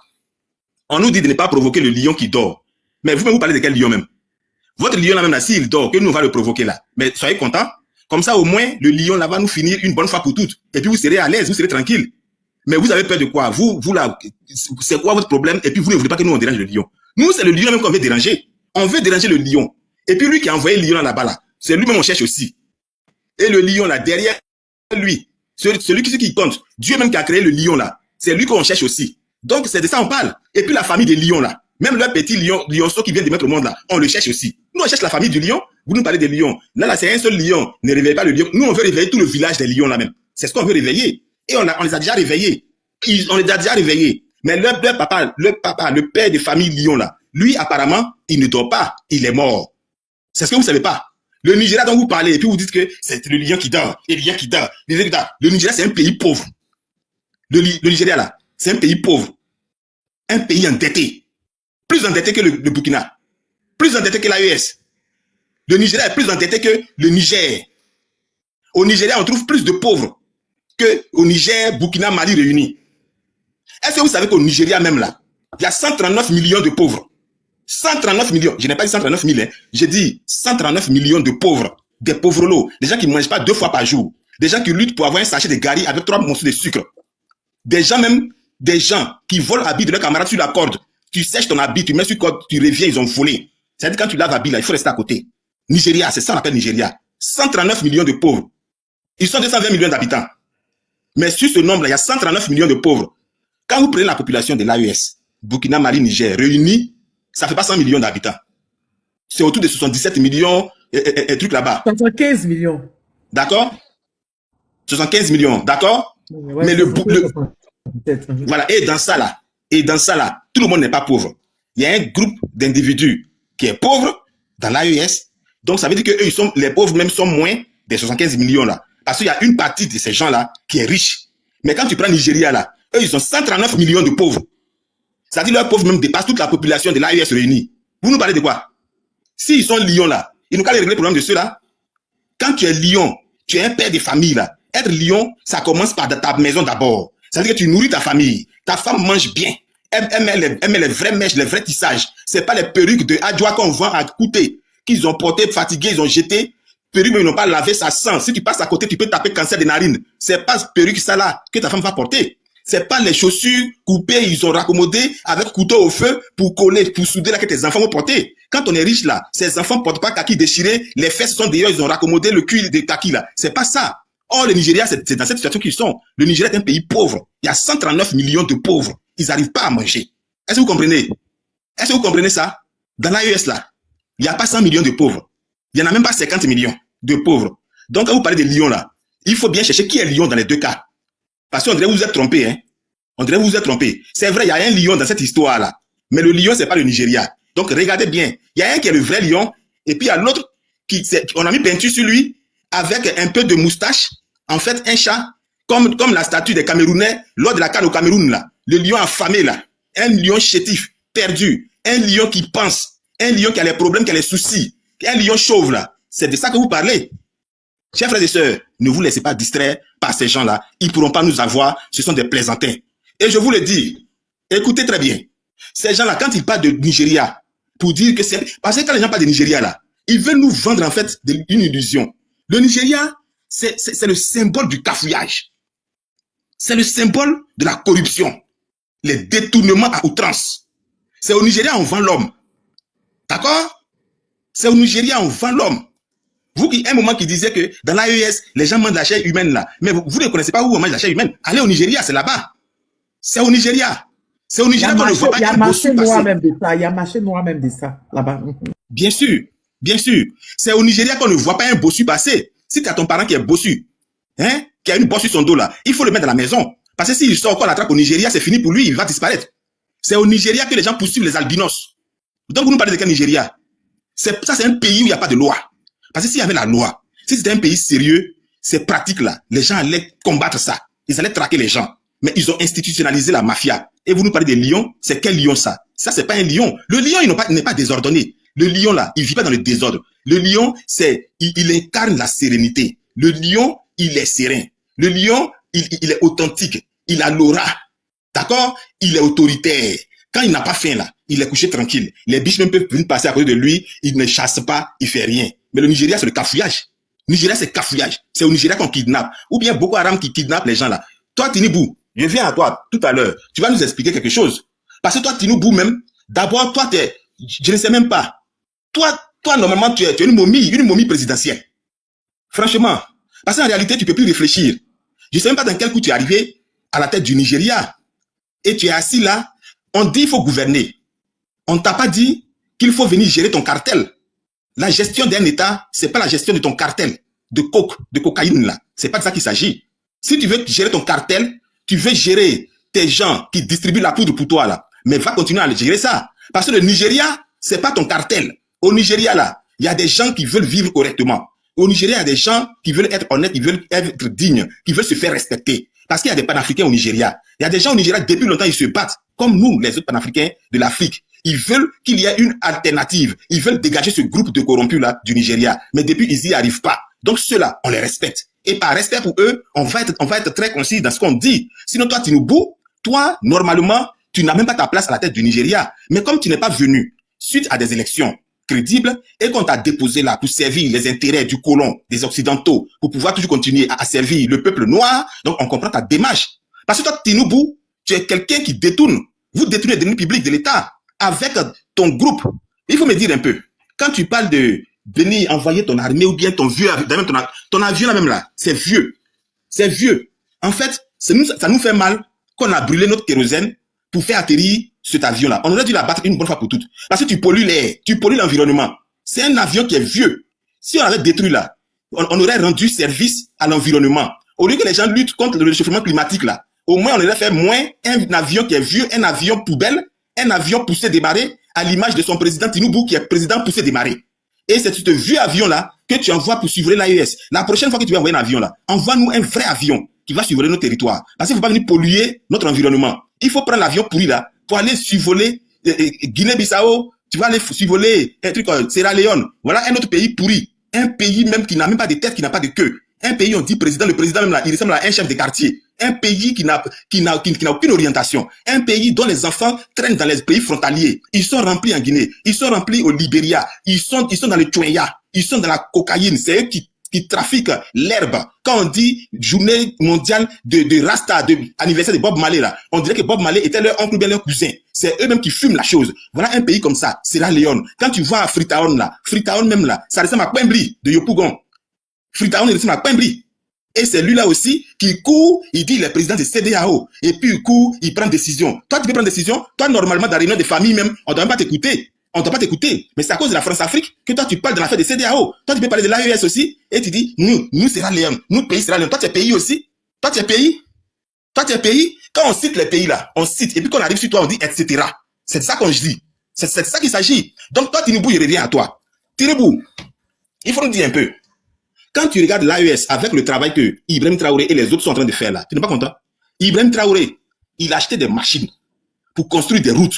On nous dit de ne pas provoquer le lion qui dort. Mais vous-même, vous parlez de quel lion même? Votre lion là même là, s'il dort, que nous on va le provoquer là. Mais soyez contents. Comme ça, au moins, le lion là va nous finir une bonne fois pour toutes. Et puis vous serez à l'aise, vous serez tranquille. Mais vous avez peur de quoi? Vous là, c'est quoi votre problème? Et puis vous ne voulez pas que nous on dérange le lion. Nous, c'est le lion même qu'on veut déranger. On veut déranger le lion. Et puis lui qui a envoyé le lion là-bas là, c'est lui-même on cherche aussi. Et le lion là, derrière lui, celui qui compte, Dieu même qui a créé le lion là, c'est lui qu'on cherche aussi. Donc c'est de ça on parle. Et puis la famille des lions là, même le petit lion, lionceau qui vient de mettre au monde là, on le cherche aussi. Nous on cherche la famille du lion, vous nous parlez des lions. Là c'est un seul lion, ne réveillez pas le lion. Nous on veut réveiller tout le village des lions là même. C'est ce qu'on veut réveiller. Et on les a déjà réveillés. On les a déjà réveillés. Mais le papa, le père de famille lion là, lui apparemment, il ne dort pas, il est mort. C'est ce que vous savez pas. Le Nigeria dont vous parlez, et puis vous dites que c'est le lion qui dort, et le lion qui dort, le lion qui dort. Le Nigeria c'est un pays pauvre. Le Nigeria là, c'est un pays pauvre. Un pays endetté. Plus endetté que le Burkina. Plus endetté que l'AES. Le Nigeria est plus endetté que le Niger. Au Nigeria, on trouve plus de pauvres que au Niger, Burkina, Mali réunis. Est-ce que vous savez qu'au Nigeria même là, il y a 139 millions de pauvres. 139 millions. Je n'ai pas dit 139 000, hein. J'ai dit 139 millions de pauvres. Des pauvres lots. Des gens qui ne mangent pas 2 fois par jour. Des gens qui luttent pour avoir un sachet de gari avec 3 morceaux de sucre. Des gens qui volent l'habit de leurs camarades sur la corde. Tu sèches ton habit, tu mets sur corde, tu reviens, ils ont volé. C'est-à-dire quand tu laves l'habit là, il faut rester à côté. Nigeria, c'est ça qu'on appelle Nigeria. 139 millions de pauvres. Ils sont 220 millions d'habitants. Mais sur ce nombre-là, il y a 139 millions de pauvres. Quand vous prenez la population de l'AES, Burkina, Mali, Niger, réunis, ça ne fait pas 100 millions d'habitants. C'est autour de 77 millions et trucs là-bas. 75 millions. D'accord? 75 millions, d'accord? Ouais, mais voilà, et dans ça là, tout le monde n'est pas pauvre. Il y a un groupe d'individus qui est pauvre dans l'AES. Donc ça veut dire que eux, les pauvres même sont moins des 75 millions là. Parce qu'il y a une partie de ces gens-là qui est riche. Mais quand tu prends Nigeria là, eux, ils ont 139 millions de pauvres. C'est-à-dire leurs pauvres même dépassent toute la population de l'AES réunie. Vous nous parlez de quoi? S'ils sont lions là, ils nous qu'à régler le problème de ceux-là. Quand tu es lion, tu es un père de famille là. Être lion, ça commence par ta maison d'abord. C'est-à-dire que tu nourris ta famille. Ta femme mange bien. Elle met les vraies mèches, les vrais tissages. C'est pas les perruques de Adjoa qu'on vend à coûter, qu'ils ont porté, fatigués, ils ont jeté. Perruque, mais ils n'ont pas lavé, ça sent. Si tu passes à côté, tu peux taper cancer des narines. C'est pas perruque ça là que ta femme va porter. C'est pas les chaussures coupées, ils ont raccommodé avec couteau au feu pour coller, pour souder là que tes enfants vont porter. Quand on est riche là, ces enfants portent pas kaki déchiré, les fesses sont d'ailleurs, ils ont raccommodé le cul de kaki là. C'est pas ça. Or, le Nigeria, c'est dans cette situation qu'ils sont. Le Nigeria est un pays pauvre. Il y a 139 millions de pauvres. Ils n'arrivent pas à manger. Est-ce que vous comprenez? Est-ce que vous comprenez ça? Dans l'AES là, il n'y a pas 100 millions de pauvres. Il n'y en a même pas 50 millions de pauvres. Donc, quand vous parlez de lions là, il faut bien chercher qui est lion dans les deux cas. Parce qu'on dirait que vous êtes trompé, hein. On dirait que vous êtes trompé. C'est vrai, il y a un lion dans cette histoire-là. Mais le lion, c'est pas le Nigeria. Donc, regardez bien. Il y a un qui est le vrai lion. Et puis, il y a l'autre on a mis peinture sur lui avec un peu de moustache. En fait, un chat, comme la statue des Camerounais lors de la CAN au Cameroun, là. Le lion affamé, là. Un lion chétif, perdu. Un lion qui pense. Un lion qui a les problèmes, qui a les soucis. Un lion chauve, là. C'est de ça que vous parlez. Chers frères et sœurs, ne vous laissez pas distraire par ces gens-là. Ils ne pourront pas nous avoir. Ce sont des plaisantins. Et je vous le dis, écoutez très bien. Ces gens-là, quand ils parlent de Nigeria, pour dire que c'est... Parce que quand les gens parlent de Nigeria, là, ils veulent nous vendre, en fait, une illusion. Le Nigeria, c'est le symbole du cafouillage. C'est le symbole de la corruption. Les détournements à outrance. C'est au Nigeria on vend l'homme. D'accord? C'est au Nigeria on vend l'homme. Vous qui, un moment qui disait que dans l'AES, les gens mangent la chair humaine là. Mais vous ne connaissez pas où on mange la chair humaine. Allez au Nigeria, c'est là-bas. C'est au Nigeria. C'est au Nigeria qu'on ne voit pas. Il y a marché noir même de ça. Il y a marché noir même de ça, là-bas. Bien sûr. Bien sûr. C'est au Nigeria qu'on ne voit pas un bossu passer. Si tu as ton parent qui est bossu, hein, qui a une bosse sur son dos là, il faut le mettre à la maison. Parce que s'il sort encore la traque au Nigeria, c'est fini pour lui, il va disparaître. C'est au Nigeria que les gens poursuivent les albinos. Donc vous nous parlez de quel Nigeria? Ça, c'est un pays où il n'y a pas de loi. Parce que s'il y avait la loi, si c'était un pays sérieux, ces pratiques-là, les gens allaient combattre ça. Ils allaient traquer les gens. Mais ils ont institutionnalisé la mafia. Et vous nous parlez des lions, c'est quel lion ça? Ça, c'est pas un lion. Le lion, il n'est pas désordonné. Le lion, là, il vit pas dans le désordre. Le lion, il incarne la sérénité. Le lion, il est serein. Le lion, il est authentique. Il a l'aura. D'accord? Il est autoritaire. Quand il n'a pas faim, là, il est couché tranquille. Les biches même peuvent venir passer à côté de lui. Il ne chasse pas, il fait rien. Mais le Nigeria, c'est le cafouillage. Le Nigeria, c'est cafouillage. C'est au Nigeria qu'on kidnappe. Ou bien Boko Haram qui kidnappe les gens, là. Toi, Tinubu, je viens à toi tout à l'heure. Tu vas nous expliquer quelque chose. Parce que toi, Tinubu même, d'abord, toi, je ne sais même pas. Toi, normalement, tu es une momie présidentielle. Franchement. Parce qu'en réalité, tu peux plus réfléchir. Je sais même pas dans quel coup tu es arrivé à la tête du Nigeria. Et tu es assis là. On dit qu'il faut gouverner. On t'a pas dit qu'il faut venir gérer ton cartel. La gestion d'un État, c'est pas la gestion de ton cartel de coke, de cocaïne là. C'est pas de ça qu'il s'agit. Si tu veux gérer ton cartel, tu veux gérer tes gens qui distribuent la poudre pour toi là. Mais va continuer à gérer ça. Parce que le Nigeria, c'est pas ton cartel. Au Nigeria là, il y a des gens qui veulent vivre correctement. Au Nigeria, il y a des gens qui veulent être honnêtes, qui veulent être dignes, qui veulent se faire respecter. Parce qu'il y a des panafricains au Nigeria. Il y a des gens au Nigeria, depuis longtemps, ils se battent. Comme nous, les autres panafricains de l'Afrique. Ils veulent qu'il y ait une alternative. Ils veulent dégager ce groupe de corrompus là du Nigeria. Mais depuis, ils n'y arrivent pas. Donc ceux-là, on les respecte. Et par respect pour eux, on va être très concis dans ce qu'on dit. Sinon, toi, Tinubu, toi, normalement, tu n'as même pas ta place à la tête du Nigeria. Mais comme tu n'es pas venu suite à des élections crédibles et qu'on t'a déposé là pour servir les intérêts du colon, des Occidentaux, pour pouvoir toujours continuer à servir le peuple noir, donc on comprend ta démarche. Parce que toi, Tinubu, tu es quelqu'un qui détourne. Vous détournez les deniers publics de l'État avec ton groupe. Il faut me dire un peu, quand tu parles de venir envoyer ton armée ou bien ton vieux avion, ton avion là même là, c'est vieux. C'est vieux. En fait, ça nous fait mal qu'on a brûlé notre kérosène pour faire atterrir cet avion-là. On aurait dû la battre une bonne fois pour toutes. Parce que tu pollues l'air, tu pollues l'environnement. C'est un avion qui est vieux. Si on avait détruit là, on aurait rendu service à l'environnement. Au lieu que les gens luttent contre le réchauffement climatique là, au moins on aurait fait moins un avion qui est vieux, un avion poubelle, un avion poussé démarré, à l'image de son président Tinubu qui est président poussé démarré. Et c'est ce vieux avion là que tu envoies pour survoler l'AES. La prochaine fois que tu vas envoyer un avion là, envoie-nous un vrai avion qui va survoler nos territoires. Parce qu'il ne faut pas venir polluer notre environnement. Il faut prendre l'avion pourri là pour aller survoler Guinée-Bissau. Tu vas aller survoler un truc Sierra Leone. Voilà un autre pays pourri. Un pays même qui n'a même pas de tête, qui n'a pas de queue. Un pays, on dit président, le président même là, il ressemble à un chef de quartier. Un pays qui n'a aucune orientation. Un pays dont les enfants traînent dans les pays frontaliers. Ils sont remplis en Guinée. Ils sont remplis au Libéria. Ils sont dans le Tchouéa. Ils sont dans la cocaïne. C'est eux qui trafiquent l'herbe. Quand on dit journée mondiale de Rasta, de anniversaire de Bob Marley là, on dirait que Bob Marley était leur oncle ou bien leur cousin. C'est eux-mêmes qui fument la chose. Voilà un pays comme ça, Sierra Leone. Quand tu vois Freetown là, Freetown même là, ça ressemble à Quembri de Yopougon. Freetown il ressemble à Quembri. Et c'est lui là aussi qui court, il dit il est président de CEDEAO. Et puis il court, il prend décision. Toi tu peux prendre décision, toi normalement dans la réunion de famille même, on ne doit même pas t'écouter. On ne doit pas t'écouter. Mais c'est à cause de la France-Afrique que toi tu parles de l'affaire de CEDEAO. Toi tu peux parler de l'AES aussi. Et tu dis, nous Sierra Leone, nous pays Sierra Leone. Toi tu es pays aussi. Toi tu es pays. Toi tu es pays. Quand on cite les pays là, on cite. Et puis quand on arrive sur toi, on dit etc. C'est de ça qu'on dit. C'est de ça qu'il s'agit. Donc toi Tinubu, il revient à toi. Tinubu, il faut nous dire un peu. Quand tu regardes l'AES avec le travail que Ibrahim Traoré et les autres sont en train de faire là, tu n'es pas content? Ibrahim Traoré, il a acheté des machines pour construire des routes.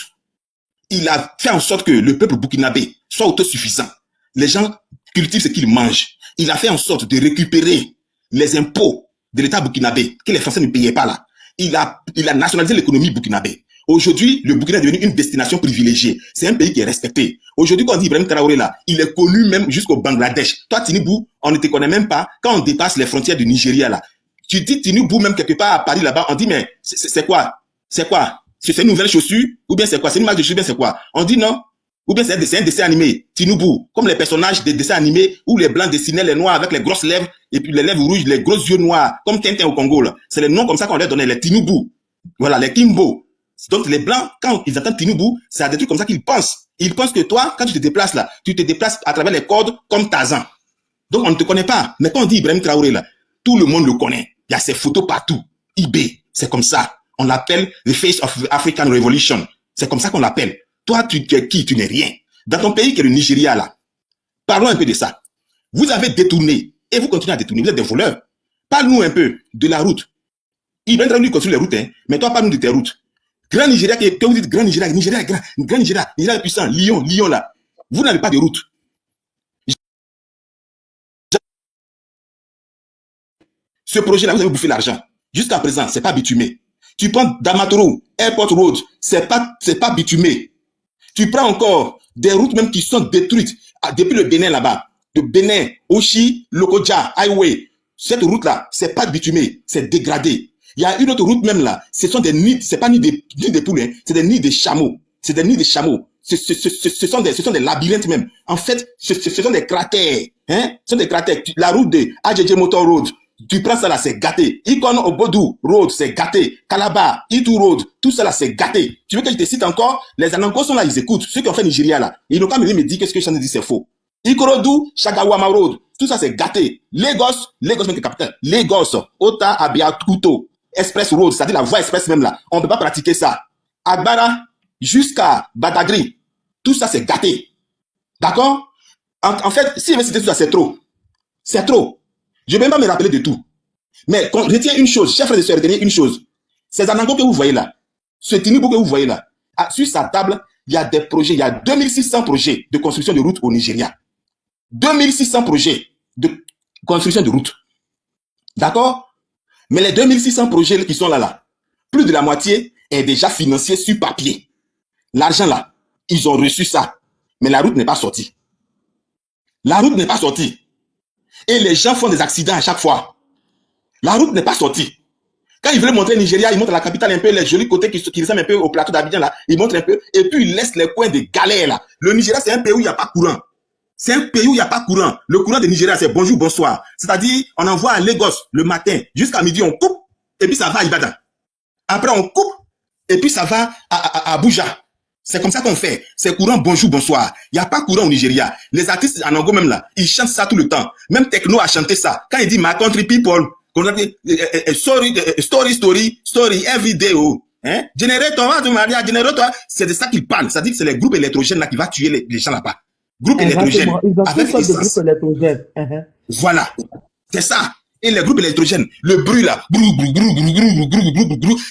Il a fait en sorte que le peuple burkinabé soit autosuffisant. Les gens cultivent ce qu'ils mangent. Il a fait en sorte de récupérer les impôts de l'État burkinabé que les Français ne payaient pas là. Il a nationalisé l'économie burkinabé. Aujourd'hui, le Burkina est devenu une destination privilégiée. C'est un pays qui est respecté. Aujourd'hui, quand on dit Ibrahim Traoré là, il est connu même jusqu'au Bangladesh. Toi, Tinubu, on ne te connaît même pas quand on dépasse les frontières du Nigeria là. Tu dis Tinubu même quelque part à Paris là-bas, on dit mais c'est quoi? C'est quoi? C'est une nouvelle chaussure? Ou bien c'est quoi? C'est une marque de chaussure? Bien c'est quoi? On dit non. Ou bien c'est un dessin animé. Tinubu, comme les personnages des dessins animés où les blancs dessinaient les noirs avec les grosses lèvres et puis les lèvres rouges, les gros yeux noirs, comme Tintin au Congo là. C'est les noms comme ça qu'on leur donnait, les Tinubu. Voilà, les Kimbo. Donc les blancs, quand ils entendent Tinubu, c'est à des trucs comme ça qu'ils pensent. Ils pensent que toi, quand tu te déplaces là, tu te déplaces à travers les cordes comme Tarzan. Donc on ne te connaît pas. Mais quand on dit Ibrahim Traoré là, tout le monde le connaît. Il y a ses photos partout. IB, c'est comme ça. On l'appelle the face of African Revolution. C'est comme ça qu'on l'appelle. Toi, tu es qui? Tu n'es rien. Dans ton pays qui est le Nigeria là, parlons un peu de ça. Vous avez détourné et vous continuez à détourner. Vous êtes des voleurs. Parle-nous un peu de la route Il doit être venu construire les routes, hein. Mais toi, parle-nous de tes routes. Grand Nigeria, que vous dites Grand Nigeria, Nigeria est grand, Grand Nigeria, Nigeria est puissant, Lyon là. Vous n'avez pas de route. Ce projet-là, vous avez bouffé l'argent. Jusqu'à présent, c'est pas bitumé. Tu prends Damaturu, Airport Road, c'est pas bitumé. Tu prends encore des routes même qui sont détruites depuis le Bénin là-bas. De Bénin, Oshi, Lokoja, Highway. Cette route-là, c'est pas bitumé, c'est dégradé. Il y a une autre route même là, ce sont des nids, c'est pas nids de poules, hein, c'est des nids de chameaux. C'est des nids de chameaux. Ce sont des labyrinthes même. En fait, ce sont des cratères. Hein? Ce sont des cratères. La route de AJJ Motor Road, tu prends ça là, c'est gâté. Ikon Obodu Road, c'est gâté. Calabar, Itu Road, tout ça là, c'est gâté. Tu veux que je te cite encore? Les Anankos sont là, ils écoutent. Ceux qui ont fait Nigeria là, ils n'ont qu'à me dire qu'est-ce que je dis, c'est faux. Ikorodu, Shagawama Road, tout ça c'est gâté. Lagos même capitale. Lagos, Ota, Abiatuto, Express Road, c'est-à-dire la voie express même là. On ne peut pas pratiquer ça. Agbara, jusqu'à Badagry, tout ça c'est gâté. D'accord? En fait, si je vais citer tout ça, c'est trop. C'est trop. Je ne vais même pas me rappeler de tout. Mais retiens une chose, chef frère et sœurs, retenez une chose. Ces Anangos que vous voyez là, ce Tinubu que vous voyez là, sur sa table, il y a des projets, il y a 2600 projets de construction de routes au Nigeria. 2600 projets de construction de routes. D'accord? Mais les 2600 projets qui sont là, plus de la moitié est déjà financé sur papier. L'argent là, ils ont reçu ça. Mais la route n'est pas sortie. La route n'est pas sortie. Et les gens font des accidents à chaque fois. La route n'est pas sortie. Quand ils veulent montrer Nigeria, ils montrent la capitale un peu, les jolis côtés qui ressemblent un peu au plateau d'Abidjan là, ils montrent un peu, et puis ils laissent les coins de galère là. Le Nigeria, c'est un pays où il n'y a pas courant. C'est un pays où il n'y a pas courant. Le courant de Nigeria, c'est bonjour, bonsoir. C'est-à-dire, on envoie à Lagos le matin, jusqu'à midi, on coupe, et puis ça va à Ibadan. Après, on coupe, et puis ça va à Abuja. C'est comme ça qu'on fait. C'est courant, bonjour, bonsoir. Il n'y a pas courant au Nigeria. Les artistes en Ango même là, ils chantent ça tout le temps. Même Techno a chanté ça. Quand il dit My Country People, story, every day, oh. Hein? Générateur, c'est de ça qu'il parle. C'est-à-dire que c'est les groupes électrogènes là qui va tuer les gens là-bas. Groupe électrogène. Ils ont Avec toutes sortes de essence. groupes électrogènes. Voilà. C'est ça. Et les groupes électrogènes, le bruit là,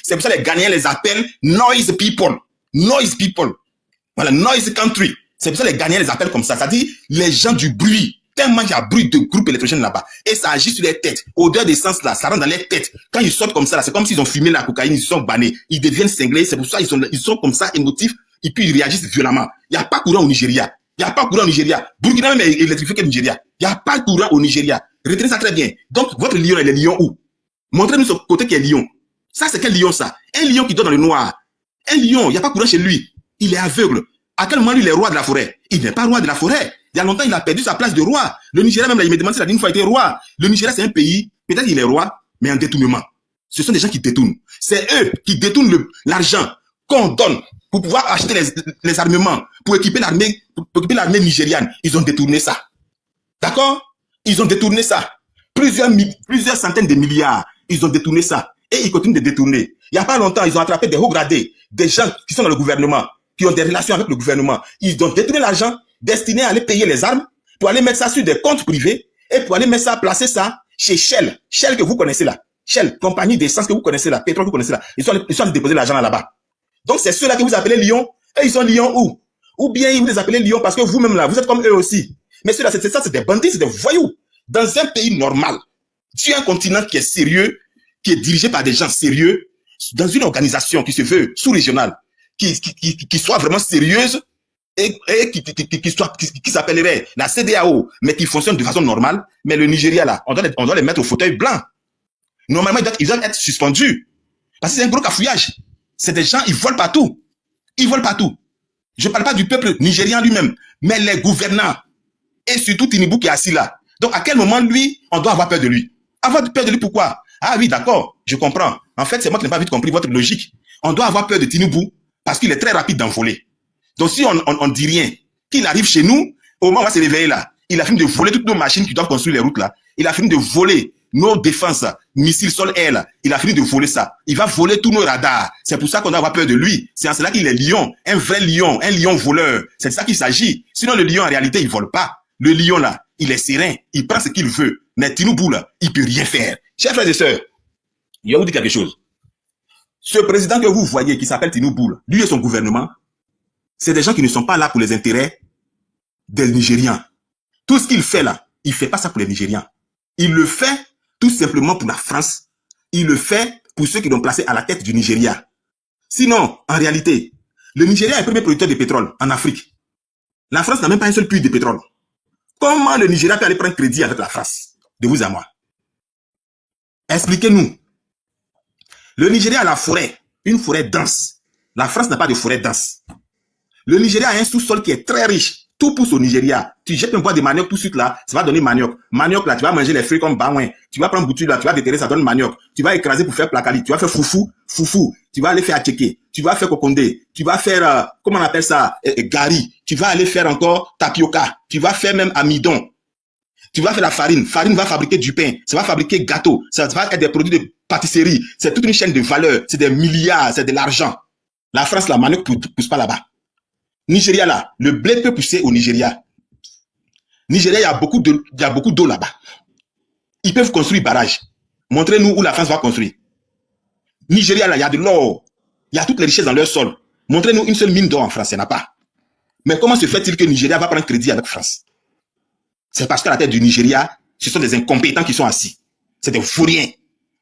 c'est pour ça que les Ghanéens les appellent noise people. Noise people. Voilà, noise country. C'est pour ça que les Ghanéens les appellent comme ça. C'est-à-dire les gens du bruit. Tellement il y a bruit de groupes électrogènes là-bas. Et ça agit sur les têtes. Odeur d'essence là, ça rentre dans les têtes. Quand ils sortent comme ça, c'est comme s'ils ont fumé la cocaïne, ils sont bannés. Ils deviennent cinglés. C'est pour ça qu'ils sont comme ça, émotifs. Et puis ils réagissent violemment. Il n'y a pas courant au Nigeria. Il n'y a pas courant au Nigeria. Burkina même est électrifié que le Nigeria. Il n'y a pas courant au Nigeria. Retenez ça très bien. Donc, votre lion, il est lion où? Montrez-nous ce côté qui est lion. Ça, c'est quel lion, ça? Un lion qui dort dans le noir. Un lion, il n'y a pas courant chez lui. Il est aveugle. À quel moment lui, il est roi de la forêt? Il n'est pas roi de la forêt. Il y a longtemps, il a perdu sa place de roi. Le Nigeria, même là, il me demande s'il a une fois été roi. Le Nigeria, c'est un pays, peut-être il est roi, mais en détournement. Ce sont des gens qui détournent. C'est eux qui détournent l'argent qu'on donne pour pouvoir acheter les armements, pour équiper l'armée nigériane. Ils ont détourné ça. D'accord? Ils ont détourné ça. Plusieurs centaines de milliards. Ils ont détourné ça. Et ils continuent de détourner. Il n'y a pas longtemps, ils ont attrapé des hauts gradés, des gens qui sont dans le gouvernement, qui ont des relations avec le gouvernement. Ils ont détourné l'argent destiné à aller payer les armes, pour aller mettre ça sur des comptes privés, et pour aller mettre ça, placer ça chez Shell. Shell que vous connaissez là. Shell, compagnie d'essence que vous connaissez là, pétrole que vous connaissez là. Ils sont allés déposer l'argent là-bas. Donc c'est ceux-là que vous appelez lions. Et ils sont lions où? Ou bien vous les appelez lions parce que vous-même là, vous êtes comme eux aussi. Mais ceux-là, c'est des bandits, c'est des voyous. Dans un pays normal, sur un continent qui est sérieux, qui est dirigé par des gens sérieux, dans une organisation qui se veut sous-régionale, qui soit vraiment sérieuse, et qui s'appellerait la CEDEAO, mais qui fonctionne de façon normale. Mais le Nigeria là, on doit les mettre au fauteuil blanc. Normalement, ils doivent être suspendus. Parce que c'est un gros cafouillage. C'est des gens, ils volent partout. Ils volent partout. Je ne parle pas du peuple nigérian lui-même, mais les gouvernants. Et surtout Tinubu qui est assis là. Donc, à quel moment, lui, on doit avoir peur de lui? Avoir peur de lui, pourquoi? Ah oui, d'accord, je comprends. En fait, c'est moi qui n'ai pas vite compris votre logique. On doit avoir peur de Tinubu parce qu'il est très rapide d'en voler. Donc, si on dit rien, qu'il arrive chez nous, au moment où on va se réveiller là, il a fini de voler toutes nos machines qui doivent construire les routes là. Il a fini de voler nos défenses, missiles sol-air là. Il a fini de voler ça. Il va voler tous nos radars. C'est pour ça qu'on doit avoir peur de lui. C'est en cela qu'il est lion, un vrai lion, un lion voleur. C'est de ça qu'il s'agit. Sinon, le lion, en réalité, il vole pas. Le lion là, il est serein. Il prend ce qu'il veut. Mais Tinubu là, il peut rien faire. Chers frères et sœurs, je vais vous dire quelque chose. Ce président que vous voyez, qui s'appelle Tinubu, lui et son gouvernement, c'est des gens qui ne sont pas là pour les intérêts des Nigérians. Tout ce qu'il fait là, il ne fait pas ça pour les Nigérians. Il le fait tout simplement pour la France. Il le fait pour ceux qui l'ont placé à la tête du Nigeria. Sinon, en réalité, le Nigeria est le premier producteur de pétrole en Afrique. La France n'a même pas un seul puits de pétrole. Comment le Nigeria peut aller prendre crédit avec la France? De vous à moi. Expliquez-nous. Le Nigeria a la forêt, une forêt dense. La France n'a pas de forêt dense. Le Nigeria a un sous-sol qui est très riche. Tout pousse au Nigeria. Tu jettes un bois de manioc tout de suite là, ça va donner manioc. Manioc là, tu vas manger les fruits comme baouin. Tu vas prendre bouture là, tu vas déterrer, ça donne manioc. Tu vas écraser pour faire placali. Tu vas faire foufou. Tu vas aller faire atcheke. Tu vas faire kokondé. Tu vas faire, comment on appelle ça, gari. Tu vas aller faire encore tapioca. Tu vas faire même amidon. Tu vas faire la farine. Farine va fabriquer du pain. Ça va fabriquer gâteau. Ça va être des produits de pâtisserie. C'est toute une chaîne de valeur. C'est des milliards. C'est de l'argent. La France, la manioc ne pousse pas là-bas. Nigeria là, le blé peut pousser au Nigeria. Nigeria, il y a beaucoup d'eau là-bas. Ils peuvent construire barrage. Montrez-nous où la France va construire. Nigeria là, il y a de l'or. Il y a toutes les richesses dans leur sol. Montrez-nous une seule mine d'or en France, il n'y en a pas. Mais comment se fait-il que Nigeria va prendre crédit avec France? C'est parce qu'à la tête du Nigeria, ce sont des incompétents qui sont assis. C'est des vauriens.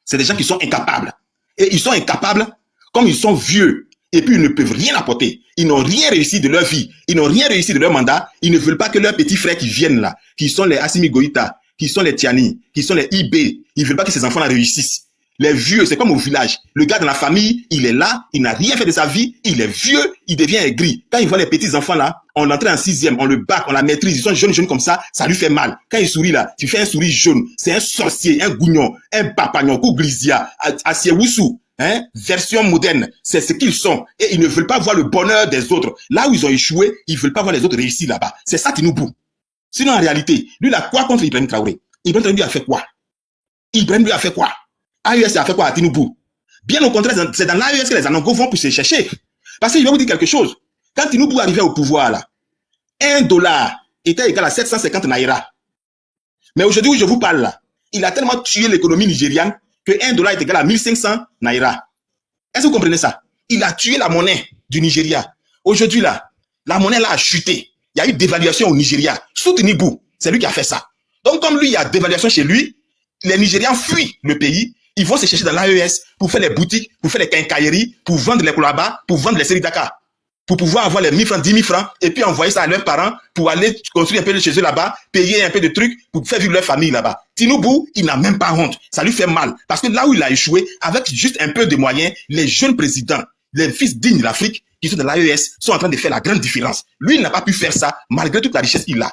C'est des gens qui sont incapables. Et ils sont incapables comme ils sont vieux. Et puis, ils ne peuvent rien apporter. Ils n'ont rien réussi de leur vie. Ils n'ont rien réussi de leur mandat. Ils ne veulent pas que leurs petits frères qui viennent là, qui sont les Assimi Goïta, qui sont les Tiani, qui sont les IB, ils ne veulent pas que ces enfants-là réussissent. Les vieux, c'est comme au village. Le gars dans la famille, il est là, il n'a rien fait de sa vie, il est vieux, il devient aigri. Quand il voit les petits enfants là, on l'entraîne en 6e, on le bac, on la maîtrise, ils sont jeunes comme ça, ça lui fait mal. Quand il sourit là, tu fais un sourire jaune, c'est un sorcier, un gougnon, un papagnon, Kouglisia, Asiewusu. Hein? Version moderne, c'est ce qu'ils sont. Et ils ne veulent pas voir le bonheur des autres. Là où ils ont échoué, ils ne veulent pas voir les autres réussir là-bas. C'est ça qui nous boue. Sinon, en réalité, lui, il a quoi contre Ibrahim Traoré? Ibrahim Traoré lui a fait quoi? Ibrahim lui a fait quoi? AES a fait quoi à Tinubu? Bien au contraire, c'est dans l'AES que les Anangos vont pour se chercher. Parce que je vais vous dire quelque chose. Quand Tinubu arrivait au pouvoir, là, $1 était égal à 750 naira. Mais aujourd'hui où je vous parle, là, il a tellement tué l'économie nigériane que $1 est égal à 1500 naira. Est-ce que vous comprenez ça? Il a tué la monnaie du Nigeria. Aujourd'hui, là, la monnaie là a chuté. Il y a eu dévaluation au Nigeria. Sous Tinubu, c'est lui qui a fait ça. Donc, comme lui, il y a dévaluation chez lui, les Nigérians fuient le pays. Ils vont se chercher dans l'AES pour faire les boutiques, pour faire les quincailleries, pour vendre les kolaba, pour vendre les séries Dakar. Pour pouvoir avoir les 1000 francs, 10 000 francs, et puis envoyer ça à leurs parents pour aller construire un peu de chez eux là-bas, payer un peu de trucs pour faire vivre leur famille là-bas. Tinubu, il n'a même pas honte. Ça lui fait mal. Parce que là où il a échoué, avec juste un peu de moyens, les jeunes présidents, les fils dignes de l'Afrique, qui sont de l'AES, sont en train de faire la grande différence. Lui, il n'a pas pu faire ça, malgré toute la richesse qu'il a.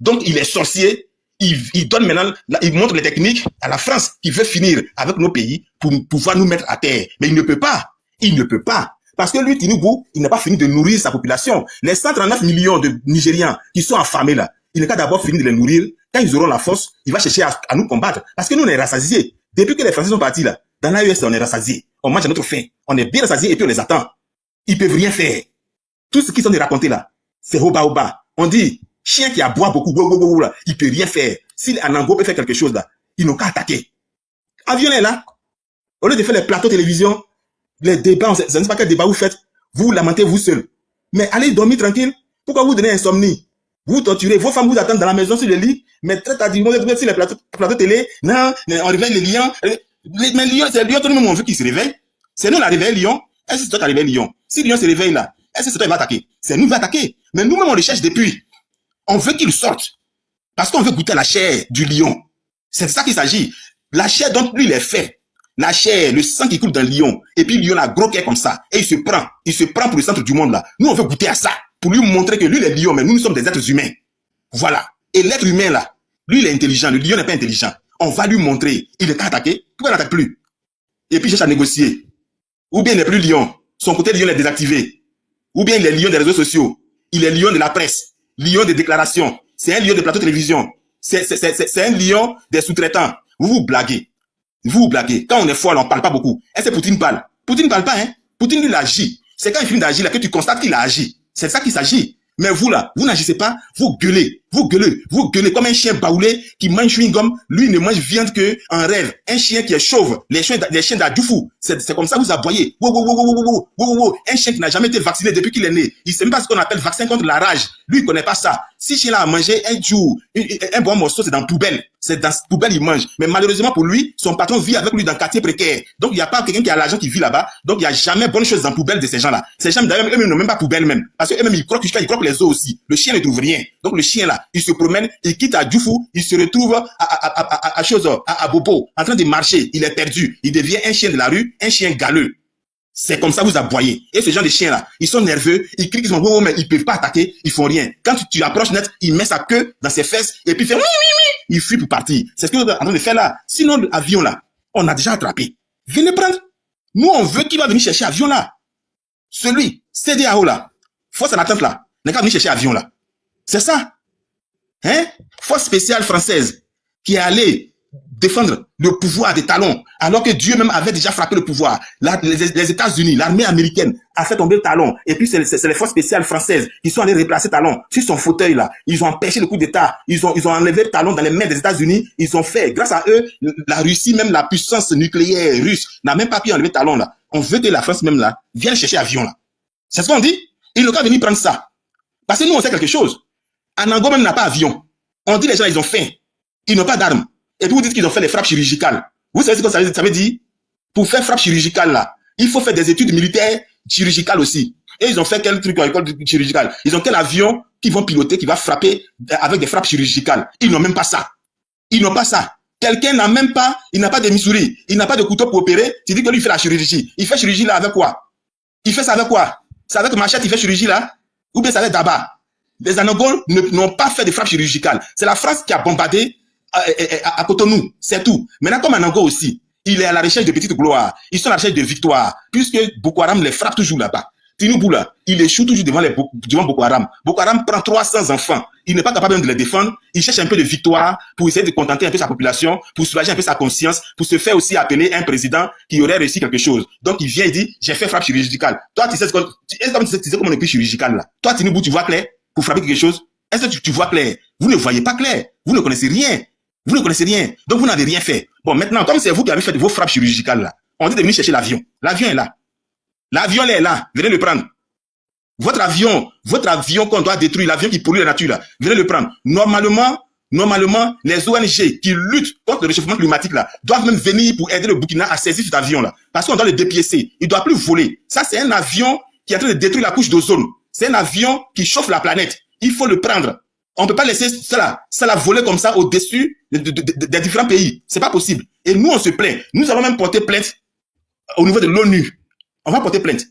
Donc, il est sorcier. Il donne maintenant, il montre les techniques à la France qui veut finir avec nos pays pour pouvoir nous mettre à terre. Mais il ne peut pas. Il ne peut pas. Parce que lui, Tinubu, il n'a pas fini de nourrir sa population. Les 139 millions de Nigérians qui sont affamés là, il n'a qu'à d'abord fini de les nourrir. Quand ils auront la force, il va chercher à nous combattre. Parce que nous, on est rassasiés. Depuis que les Français sont partis là, dans l'AES, on est rassasiés. On mange à notre faim. On est bien rassasiés et puis on les attend. Ils peuvent rien faire. Tout ce qu'ils sont de raconter là, c'est oba. On dit, chien qui aboie beaucoup, là, il peut rien faire. Si Anango peut faire quelque chose là, ils n'ont qu'à attaquer. Avion est là. Au lieu de faire les plateaux télévision, les débats, je ne sais pas quel débat vous faites, vous lamentez vous seul. Mais allez dormir tranquille. Pourquoi vous donnez insomnie? Vous torturez, vos femmes vous attendent dans la maison sur le lit, mais très tardivement, vous êtes sur les plateaux télé, non, on réveille les lions. Mais Lyon, c'est Lyon, tout le monde a vu qu'il se réveille. C'est nous, on a réveillé Lyon. Est-ce que c'est toi qui as réveillé Lyon? Si Lyon se réveille là, est-ce que c'est toi qui va attaquer? C'est nous qui va attaquer. Mais nous-mêmes, on les cherche depuis. On veut qu'ils sortent. Parce qu'on veut goûter la chair du lion. C'est de ça qu'il s'agit. La chair dont lui, il est fait. La chair, le sang qui coule dans le lion. Et puis, le lion a gros cœur comme ça. Et il se prend pour le centre du monde là. Nous, on veut goûter à ça. Pour lui montrer que lui, il est lion, mais nous sommes des êtres humains. Voilà. Et l'être humain là, lui, il est intelligent. Le lion n'est pas intelligent. On va lui montrer. Il est attaqué. Pourquoi il n'attaque plus? Et puis, il cherche à négocier. Ou bien il n'est plus lion. Son côté lion est désactivé. Ou bien il est lion des réseaux sociaux. Il est lion de la presse. Lion des déclarations. C'est un lion des plateaux de télévision. C'est un lion des sous-traitants. Vous vous blaguez. Vous blaguez. Quand on est fort, on ne parle pas beaucoup. Est-ce que Poutine parle? Poutine ne parle pas, hein? Poutine, lui, il agit. C'est quand il finit d'agir là que tu constates qu'il a agi. C'est ça qu'il s'agit. Mais vous, là, vous n'agissez pas, vous gueulez. Vous gueulez comme un chien baoulé qui mange chewing-gum. Lui ne mange viande que en rêve. Un chien qui est chauve. Les chiens d'Adjoufou. C'est comme ça que vous aboyez. Un chien qui n'a jamais été vacciné depuis qu'il est né. Il sait même pas ce qu'on appelle vaccin contre la rage. Lui, il connaît pas ça. Si chien là a mangé un jour, un bon morceau, c'est dans la poubelle. C'est dans la poubelle, il mange. Mais malheureusement pour lui, son patron vit avec lui dans le quartier précaire. Donc, il n'y a pas quelqu'un qui a l'argent qui vit là-bas. Donc, il n'y a jamais bonne chose dans la poubelle de ces gens-là. Ces gens, d'ailleurs, eux-mêmes n'ont même pas poubelle même. Parce qu'eux-mêmes, ils croquent les os aussi. Le chien ne trouve rien. Donc, le chien là, il se promène, il quitte à Djoufou, il se retrouve à Bobo, en train de marcher. Il est perdu. Il devient un chien de la rue, un chien galeux. C'est comme ça que vous aboyez. Et ce genre de chiens-là, ils sont nerveux, ils crient, ils sont oh, mais ils peuvent pas attaquer, ils font rien. Quand tu approches net, il met sa queue dans ses fesses et puis il fait oui, il fuit pour partir. C'est ce que vous êtes en train de faire là. Sinon, l'avion là, on a déjà attrapé. Venez prendre. Nous, on veut qu'il va venir chercher l'avion là. Celui, CDAO là, force en attente là, n'est qu'à venir chercher l'avion là. C'est ça. Hein? Force spéciale française qui est allée défendre le pouvoir des talons, alors que Dieu même avait déjà frappé le pouvoir. Les États-Unis, l'armée américaine a fait tomber le talon. Et puis, c'est les forces spéciales françaises qui sont allées replacer talon sur son fauteuil là. Ils ont empêché le coup d'État. Ils ont enlevé le talon dans les mains des États-Unis. Ils ont fait, grâce à eux, la Russie, même la puissance nucléaire russe, n'a même pas pu enlever le talon là. On veut que la France même là vienne chercher l'avion là. C'est ce qu'on dit. Ils n'ont qu'à venir prendre ça. Parce que nous, on sait quelque chose. Anango même n'a pas avion. On dit les gens, ils ont faim. Ils n'ont pas d'armes. Et puis vous dites qu'ils ont fait les frappes chirurgicales. Vous savez ce que ça veut dire? Pour faire frappe chirurgicale là, il faut faire des études militaires chirurgicales aussi. Et ils ont fait quel truc à l'école chirurgicale? Ils ont quel avion qui vont piloter, qui va frapper avec des frappes chirurgicales? Ils n'ont même pas ça. Ils n'ont pas ça. Quelqu'un n'a même pas, il n'a pas de missouri, il n'a pas de couteau pour opérer. Tu dis que lui il fait la chirurgie. Il fait chirurgie là avec quoi? Il fait ça avec quoi? C'est avec machette il fait chirurgie là? Ou bien c'est avec Daba? Les Anogos n'ont pas fait de frappe chirurgicale. C'est la France qui a bombardé à Cotonou, c'est tout. Maintenant, comme Anango aussi, il est à la recherche de petites gloires. Ils sont à la recherche de victoires, puisque Boko Haram les frappe toujours là-bas. Tinubu là, il échoue toujours devant Boko Haram. Boko Haram prend 300 enfants. Il n'est pas capable même de les défendre. Il cherche un peu de victoire pour essayer de contenter un peu sa population, pour soulager un peu sa conscience, pour se faire aussi appeler un président qui aurait réussi quelque chose. Donc il vient et dit, j'ai fait frappe chirurgicale. Toi, tu sais comment on écrit chirurgical là. Toi, Tinubu, tu vois clair pour frapper quelque chose? Est-ce que tu vois clair? Vous ne voyez pas clair. Vous ne connaissez rien. Vous ne connaissez rien. Donc, vous n'avez rien fait. Bon, maintenant, comme c'est vous qui avez fait vos frappes chirurgicales, là, on dit de venir chercher l'avion. L'avion est là. L'avion est là. Venez le prendre. Votre avion qu'on doit détruire, l'avion qui pollue la nature, là, venez le prendre. Normalement, les ONG qui luttent contre le réchauffement climatique, là, doivent même venir pour aider le Burkina à saisir cet avion, là. Parce qu'on doit le dépiécer. Il ne doit plus voler. Ça, c'est un avion qui est en train de détruire la couche d'ozone. C'est un avion qui chauffe la planète. Il faut le prendre. On ne peut pas laisser cela voler comme ça au-dessus des différents pays. C'est pas possible. Et nous, on se plaint. Nous allons même porter plainte au niveau de l'ONU. On va porter plainte.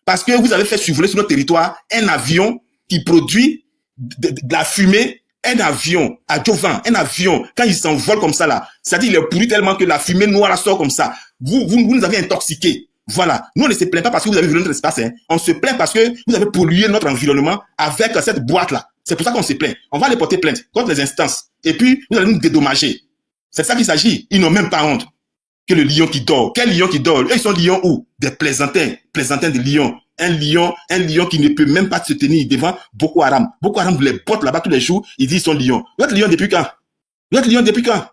Parce que vous avez fait survoler sur notre territoire un avion qui produit de la fumée, un avion à Jovan, un avion, quand il s'envole comme ça là, c'est-à-dire il est pourri tellement que la fumée noire sort comme ça. Vous nous avez intoxiqués. Voilà. Nous, on ne se plaint pas parce que vous avez vu notre espace. Hein. On se plaint parce que vous avez pollué notre environnement avec cette boîte-là. C'est pour ça qu'on se plaint. On va les porter plainte contre les instances. Et puis, vous allez nous dédommager. C'est ça qu'il s'agit. Ils n'ont même pas honte. Que le lion qui dort. Quel lion qui dort? Eux, ils sont lions où? Des plaisantins. Plaisantins de lions. Un lion qui ne peut même pas se tenir devant Boko Haram. Boko Haram vous les porte là-bas tous les jours. Ils disent qu'ils sont lions. Vous êtes lions depuis quand? Vous êtes lions depuis quand?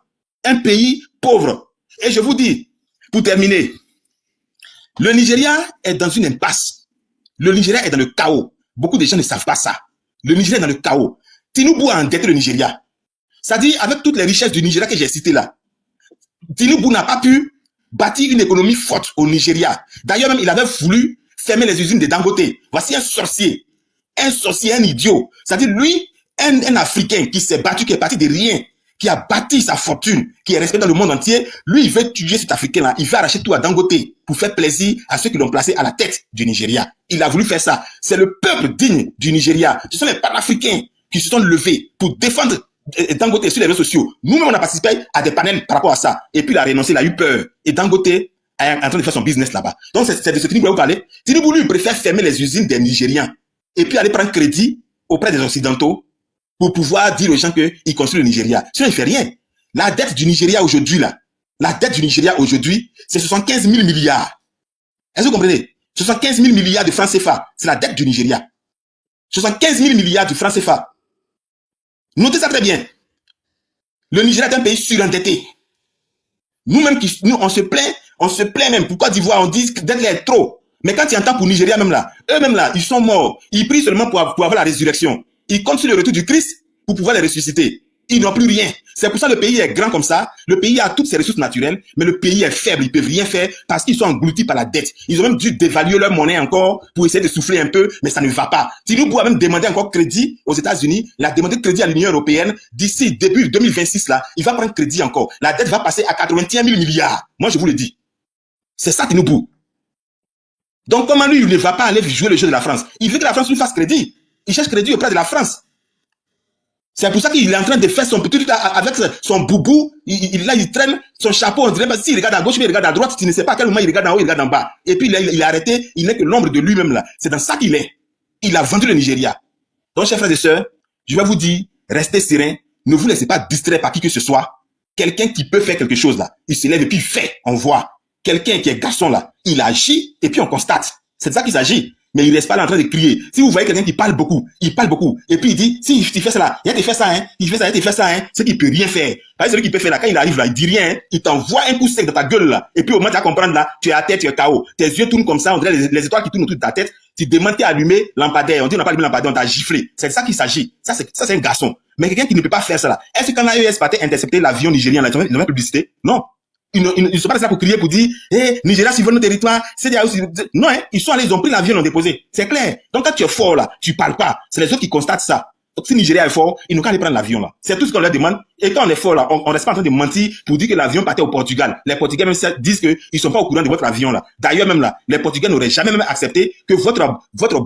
Un pays pauvre. Et je vous dis, pour terminer, le Nigeria est dans une impasse. Le Nigeria est dans le chaos. Beaucoup de gens ne savent pas ça. Le Nigeria est dans le chaos. Tinubu a endetté le Nigeria. C'est-à-dire, avec toutes les richesses du Nigeria que j'ai citées là, Tinubu n'a pas pu bâtir une économie forte au Nigeria. D'ailleurs, même, il avait voulu fermer les usines de Dangote. Voici un sorcier, un idiot. C'est-à-dire, lui, un Africain qui s'est battu, qui est parti de rien, qui a bâti sa fortune, qui est respecté dans le monde entier, lui, il veut tuer cet Africain-là. Il veut arracher tout à Dangote pour faire plaisir à ceux qui l'ont placé à la tête du Nigeria. Il a voulu faire ça. C'est le peuple digne du Nigeria. Ce sont les panafricains qui se sont levés pour défendre Dangote sur les réseaux sociaux. Nous-mêmes, on a participé à des panels par rapport à ça. Et puis, il a renoncé, il a eu peur. Et Dangote est en train de faire son business là-bas. Donc, c'est de ce Tinubu que vous parlez. Tinubu, lui, préfère fermer les usines des Nigériens et puis aller prendre crédit auprès des Occidentaux pour pouvoir dire aux gens qu'ils construisent le Nigeria. Sinon, il ne fait rien. La dette du Nigeria aujourd'hui, là, c'est 75 000 milliards. Est-ce que vous comprenez? 75 000 milliards de francs CFA. C'est la dette du Nigeria. 75 000 milliards de francs CFA. Notez ça très bien. Le Nigeria est un pays surendetté. Nous-mêmes, on se plaint même. Pourquoi d'Ivoire, on dit que d'être là est trop. Mais quand tu entends pour Nigeria même là, eux-mêmes là, ils sont morts. Ils prient seulement pour avoir la résurrection. Ils comptent sur le retour du Christ pour pouvoir les ressusciter. Ils n'ont plus rien. C'est pour ça que le pays est grand comme ça. Le pays a toutes ses ressources naturelles, mais le pays est faible. Ils ne peuvent rien faire parce qu'ils sont engloutis par la dette. Ils ont même dû dévaluer leur monnaie encore pour essayer de souffler un peu, mais ça ne va pas. Tinubu a même demandé encore crédit aux États-Unis. Il a demandé crédit à l'Union européenne. D'ici début 2026 là, il va prendre crédit encore. La dette va passer à 81 000 milliards. Moi, je vous le dis. C'est ça Tinubu. Donc, comment lui, il ne va pas aller jouer le jeu de la France? Il veut que la France lui fasse crédit. Il cherche crédit auprès de la France. C'est pour ça qu'il est en train de faire son petit avec son boubou. Il traîne son chapeau. On dirait pas s'il regarde à gauche, mais il regarde à droite. Tu ne sais pas à quel moment il regarde en haut, il regarde en bas. Et puis il est arrêté. Il n'est que l'ombre de lui-même là. C'est dans ça qu'il est. Il a vendu le Nigeria. Donc, chers frères et sœurs, je vais vous dire, restez sereins. Ne vous laissez pas distraire par qui que ce soit. Quelqu'un qui peut faire quelque chose là, il se lève et puis il fait. On voit. Quelqu'un qui est garçon là, il agit et puis on constate. C'est de ça qu'il s'agit. Mais il reste pas là en train de crier. Si vous voyez quelqu'un qui parle beaucoup, et puis il dit, si tu fais ça là, il te fait ça, hein, il fait ça, il te fait ça, hein, c'est qu'il peut rien faire. Par exemple, celui qui peut faire là, quand il arrive là, il dit rien, hein, il t'envoie un coup sec dans ta gueule là, et puis au moment tu vas comprendre là, tu es à terre, tu es KO. Tes yeux tournent comme ça, on dirait les étoiles qui tournent autour de ta tête, tu demandes t'es allumé, lampadaire, on dit on n'a pas allumé lampadaire, on t'a giflé. C'est de ça qu'il s'agit. Ça c'est un garçon. Mais quelqu'un qui ne peut pas faire ça là, est-ce que quand l'AES partait intercepter l'avion nigérien là, ils ont publicité? Non. Ils ne sont pas là pour crier, pour dire, hey, Nigeria survole nos territoires, CDAO, non, hein, ils sont allés, ils ont pris l'avion, ils l'ont déposé. C'est clair. Donc, quand tu es fort, là, tu parles pas. C'est les autres qui constatent ça. Donc, si Nigeria est fort, ils n'ont qu'à aller prendre l'avion, là. C'est tout ce qu'on leur demande. Et quand on est fort, là, on reste pas en train de mentir pour dire que l'avion partait au Portugal. Les Portugais même disent qu'ils sont pas au courant de votre avion, là. D'ailleurs, même là, les Portugais n'auraient jamais même accepté que votre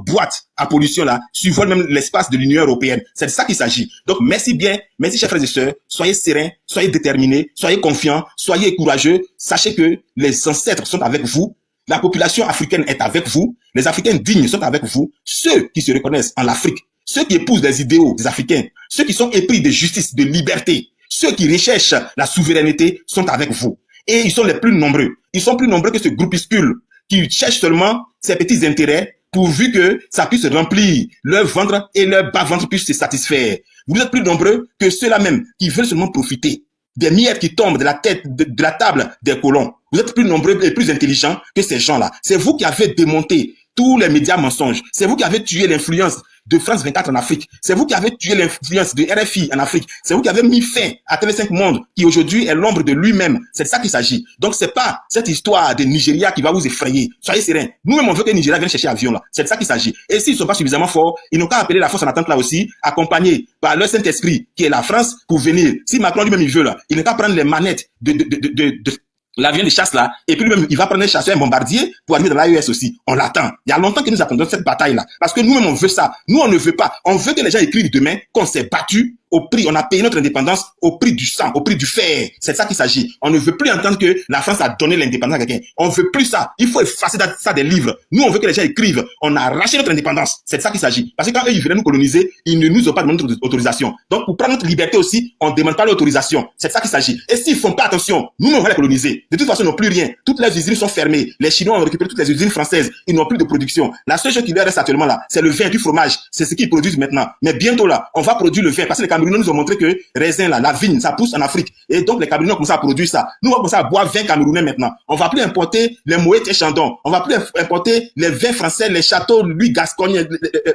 boîte à pollution, là, survole même l'espace de l'Union européenne. C'est de ça qu'il s'agit. Donc, merci bien. Merci, chers frères et sœurs. Soyez sereins, soyez déterminés, soyez confiants, soyez courageux. Sachez que les ancêtres sont avec vous. La population africaine est avec vous. Les Africains dignes sont avec vous. Ceux qui se reconnaissent en Afrique, ceux qui épousent les idéaux des Africains, ceux qui sont épris de justice, de liberté, ceux qui recherchent la souveraineté sont avec vous. Et ils sont les plus nombreux. Ils sont plus nombreux que ce groupuscule qui cherche seulement ses petits intérêts pourvu que ça puisse remplir leur ventre et leur bas-ventre puisse se satisfaire. Vous êtes plus nombreux que ceux-là même qui veulent seulement profiter des miettes qui tombent de la tête, de la table des colons. Vous êtes plus nombreux et plus intelligents que ces gens-là. C'est vous qui avez démonté tous les médias mensonges. C'est vous qui avez tué l'influence de France 24 en Afrique. C'est vous qui avez tué l'influence de RFI en Afrique. C'est vous qui avez mis fin à TV5 Monde, qui aujourd'hui est l'ombre de lui-même. C'est de ça qu'il s'agit. Donc c'est pas cette histoire de Nigeria qui va vous effrayer. Soyez sereins. Nous-mêmes, on veut que Nigeria vienne chercher l'avion là. C'est de ça qu'il s'agit. Et s'ils sont pas suffisamment forts, ils n'ont qu'à appeler la force en attente là aussi, accompagnés par le Saint-Esprit, qui est la France, pour venir. Si Macron lui-même il veut là, il n'a qu'à prendre les manettes de l'avion de chasse là, et puis lui-même, il va prendre un chasseur, un bombardier pour arriver dans l'AES aussi. On l'attend. Il y a longtemps que nous attendons cette bataille-là. Parce que nous-mêmes, on veut ça. Nous, on ne veut pas. On veut que les gens écrivent demain qu'on s'est battu au prix, on a payé notre indépendance au prix du sang, au prix du fer. C'est de ça qu'il s'agit. On ne veut plus entendre que la France a donné l'indépendance à quelqu'un. On ne veut plus ça. Il faut effacer ça des livres. Nous, on veut que les gens écrivent. On a arraché notre indépendance. C'est de ça qu'il s'agit. Parce que quand eux, ils venaient nous coloniser, ils ne nous ont pas demandé notre autorisation. Donc, pour prendre notre liberté aussi, on ne demande pas l'autorisation. C'est de ça qu'il s'agit. Et s'ils font pas attention, nous, on va les coloniser. De toute façon, ils n'ont plus rien. Toutes les usines sont fermées. Les Chinois ont récupéré toutes les usines françaises. Ils n'ont plus de production. La seule chose qui leur reste actuellement là, c'est le vin, du fromage. C'est ce qu'ils produisent maintenant. Mais bientôt là, on va produire le vin. Parce que les Camerounais nous ont montré que raisin là, la vigne, ça pousse en Afrique. Et donc les Camerounais ont commencé à produire ça. Nous, on va commencer à boire vin camerounais maintenant. On va plus importer les Moët et Chandon. On va plus importer les vins français, les châteaux, Louis Gascogne,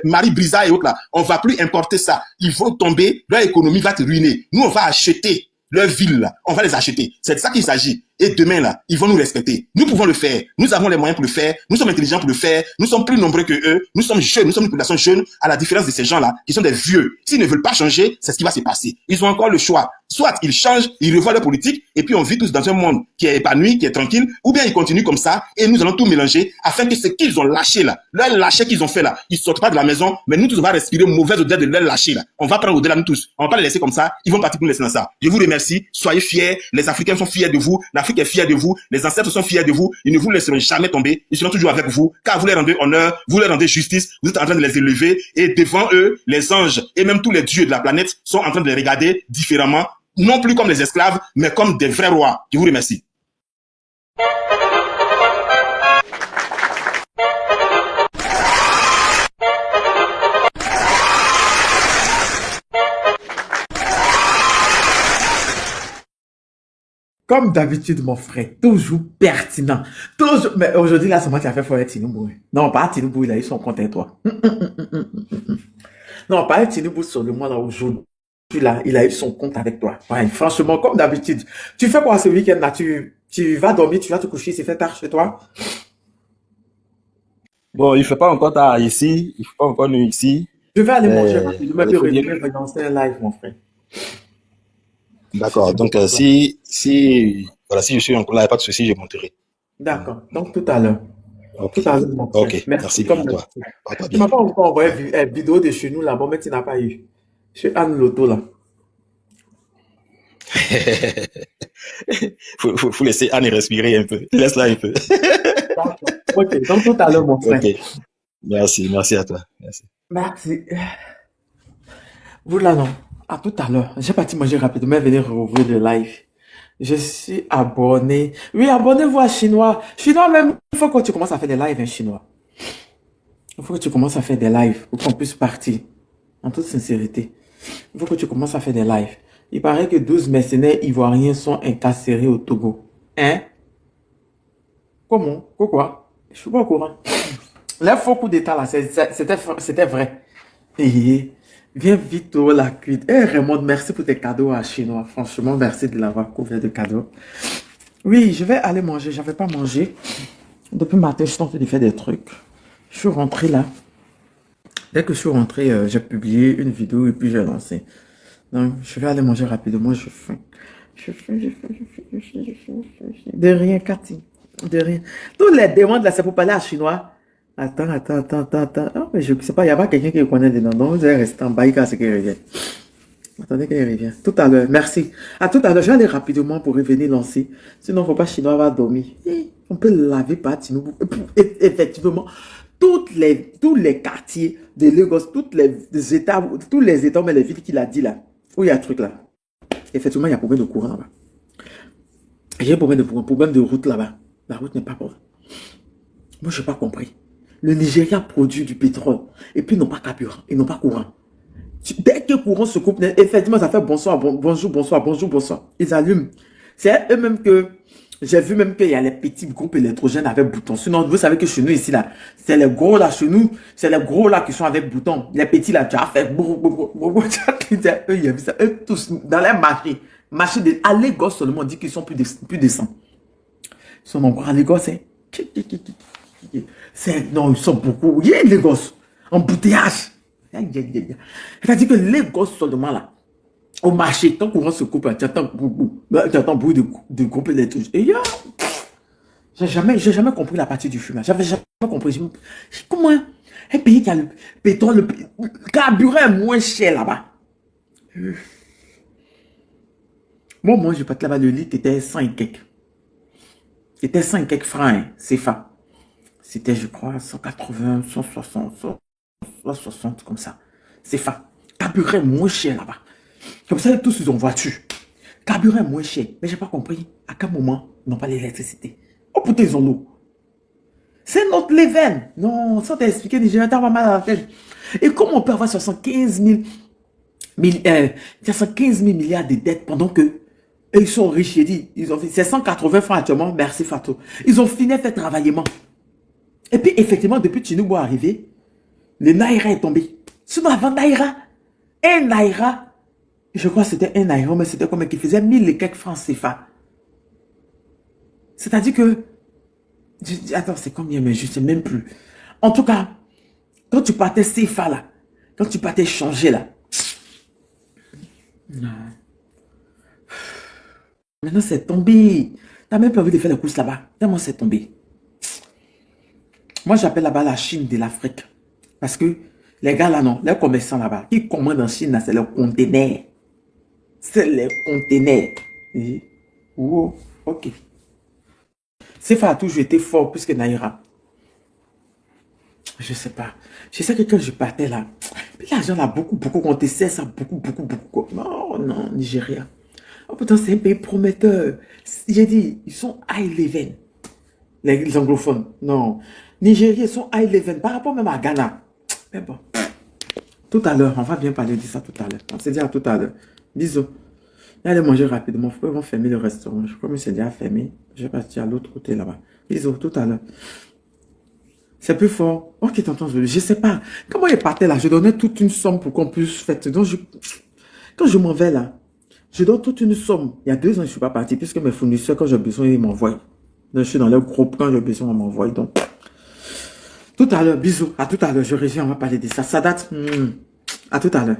Marie Brisa et autres là. On va plus importer ça. Ils vont tomber, leur économie va te ruiner. Nous, on va acheter leurs villes là. On va les acheter. C'est de ça qu'il s'agit. Et demain, là, ils vont nous respecter. Nous pouvons le faire. Nous avons les moyens pour le faire. Nous sommes intelligents pour le faire. Nous sommes plus nombreux que eux. Nous sommes jeunes. Nous sommes une population jeune, à la différence de ces gens-là, qui sont des vieux. S'ils ne veulent pas changer, c'est ce qui va se passer. Ils ont encore le choix. Soit ils changent, ils revoient leur politique, et puis on vit tous dans un monde qui est épanoui, qui est tranquille, ou bien ils continuent comme ça, et nous allons tout mélanger, afin que ce qu'ils ont lâché là, leur lâcher qu'ils ont fait là, ils sortent pas de la maison, mais nous tous on va respirer mauvaise odeur de leur lâcher là. On va prendre au-delà nous tous. On va pas les laisser comme ça. Ils vont partir pour nous laisser dans ça. Je vous remercie. Soyez fiers. Les Africains sont fiers de vous. L'Afrique est fière de vous. Les ancêtres sont fiers de vous. Ils ne vous laisseront jamais tomber. Ils seront toujours avec vous, car vous leur rendez honneur, vous leur rendez justice. Vous êtes en train de les élever, et devant eux, les anges et même tous les dieux de la planète sont en train de les regarder différemment, non plus comme les esclaves, mais comme des vrais rois. Je vous remercie. Comme d'habitude, mon frère, toujours pertinent. Toujours, mais aujourd'hui, là, c'est moi qui a fait foirer Tinubu. Non, pas Tinubu, il a eu son compte à toi. Non, pas Tinubu seulement, là, aujourd'hui, là, il a eu son compte avec toi. Ouais, franchement, comme d'habitude. Tu fais quoi ce week-end, là? Tu vas dormir, tu vas te coucher, c'est fait tard chez toi? Bon, il fait pas encore tard ici, il fait pas encore nuit ici, Je vais aller manger mais rapidement, il puis faut bien. revenir lancer un live, mon frère. Si D'accord. c'est bon Donc, pour toi. voilà, si je suis encore là, il n'y a pas de souci, je monterai. D'accord. Donc, tout à l'heure. Ok. Tout à l'heure, mon frère. Ok. Merci, Merci bien comme à toi. d'habitude. Porte-toi Tu bien. m'as pas encore envoyé une vidéo de chez nous là, bon, mais tu n'as pas eu. Chez Anne Loto là. Faut laisser Anne respirer un peu. Laisse-la un peu. D'accord. Ok, donc tout à l'heure, mon frère. Ok. Merci à toi. Merci. Merci. Vous là, non. À tout à l'heure. J'ai parti manger rapidement et venir rouvrir le live. Je suis abonné. Oui, abonnez-vous à Chinois. Chinois même, il faut que tu commences à faire des lives, hein, Chinois. Il faut que tu commences à faire des lives pour qu'on puisse partir. En toute sincérité. Il faut que tu commences à faire des lives. Il paraît que 12 mercenaires ivoiriens sont incarcérés au Togo. Hein? Comment? Pourquoi? Je suis pas au courant. Les faux coups d'état là, c'était vrai. Et viens vite au la cuite. Eh Raymond, merci pour tes cadeaux à Chinois. Franchement, merci de l'avoir couvert de cadeaux. Oui, je vais aller manger. J'avais pas mangé. Depuis le matin, je suis en train de faire des trucs. Je suis rentré là. Dès que je suis rentré, j'ai publié une vidéo et puis j'ai lancé. Donc, je vais aller manger rapidement. Je faim. Je faim. De rien, Cathy. De rien. Tous les demandes là, c'est pour parler à Chinois. Attends. Oh, mais je sais pas, il n'y a pas quelqu'un qui connaît dedans. Donc, vous allez rester en bas, il ce qu'il revient. Attendez qu'il revient. Tout à l'heure, merci. À tout à l'heure, je vais aller rapidement pour revenir lancer. Sinon, faut pas Chinois va dormir. On peut laver par Tinubu. Effectivement, tous les quartiers de Lagos, tous les États, mais les villes qu'il a dit là, où il y a un truc là. Effectivement, il y a un problème de courant là-bas. Il y a un problème de route là-bas. La route n'est pas bonne. Moi, je n'ai pas compris. Le Nigeria produit du pétrole et puis ils n'ont pas carburant, ils n'ont pas courant. Dès que le courant se coupe, effectivement, ça fait bonsoir, bonjour. Ils allument. C'est eux-mêmes que j'ai vu même qu'il y a les petits groupes électrogènes avec boutons. Sinon, vous savez que chez nous ici là, c'est les gros là chez nous, c'est les gros là qui sont avec boutons. Les petits là, tu as fait eux, il y a vu ça. Eux tous dans les marchés à Lagos seulement, on dit qu'ils sont plus de 100. Ils sont nombreux à Lagos, hein. Non, ils sont beaucoup. Il y a Lagos, embouteillage. C'est-à-dire que Lagos seulement là, au marché, quand le courant se coupe, tu entends bruit de groupe électrique. Et j'ai jamais compris la partie du fumage. J'avais jamais compris. Comment un pays qui a le pétrole, le carburant est moins cher là-bas. Moi, je partais là-bas, le litre était 100 et quelques. C'était 100 et quelques francs, hein, CFA. C'était, je crois, 180, 160, 160, comme ça. CFA. Carburant moins cher là-bas. Comme ça, tous ils ont voiture. Carburant moins cher. Mais j'ai pas compris à quel moment ils n'ont pas l'électricité. Oh putain, ils ont l'eau. C'est notre level. Non, ça t'a expliqué, Nigeria, t'as pas mal à la tête. Et comment on peut avoir 75 000 milliards de dettes pendant que ils sont riches, j'ai dit. Ils ont fait, c'est 180 francs actuellement, merci Fatou. Ils ont fini de faire travaillement. Et puis, effectivement, depuis que Tinubu est arrivé, le Naira est tombé. Sinon, avant Naira, un Naira, je crois que c'était un Naira, mais c'était comme qui faisait 1000 et quelques francs CFA. C'est-à-dire que, attends, c'est combien, mais je ne sais même plus. En tout cas, quand tu partais CFA là, quand tu partais changer là, non. Maintenant, c'est tombé. T'as même pas envie de faire les courses là-bas. Tellement c'est tombé. Moi, j'appelle là-bas la Chine de l'Afrique. Parce que les gars là, non, les commerçants là-bas, qui commandent en Chine, là, c'est les conteneurs. C'est les conteneurs. Oh, ok. CFA a toujours été fort plus que Naira. Je sais pas. Je sais que quand je partais là, l'argent là, beaucoup compté, c'est ça, beaucoup. Non, Nigeria. Oh putain, c'est un pays prometteur. J'ai dit, ils sont high level. Les anglophones. Non. Nigeria, ils sont high level. Par rapport même à Ghana. Mais bon. Tout à l'heure, on va bien parler de ça tout à l'heure. On se dit à tout à l'heure. Bisous. Allez manger rapidement. Ils vont fermer le restaurant. Je crois que c'est déjà fermé. Je vais partir à l'autre côté là-bas. Bisous, tout à l'heure. C'est plus fort. Ok, tonton Zulu, je sais pas. Comment il partait là? Je donnais toute une somme pour qu'on puisse faire. Donc, quand je m'en vais là, je donne toute une somme. Il y a 2 ans, je ne suis pas parti puisque mes fournisseurs, quand j'ai besoin, ils m'envoient. Donc, je suis dans leur groupe. Quand j'ai besoin, on m'envoie. Donc, tout à l'heure, bisous. À tout à l'heure, je reviens, on va parler de ça. Ça date. À tout à l'heure.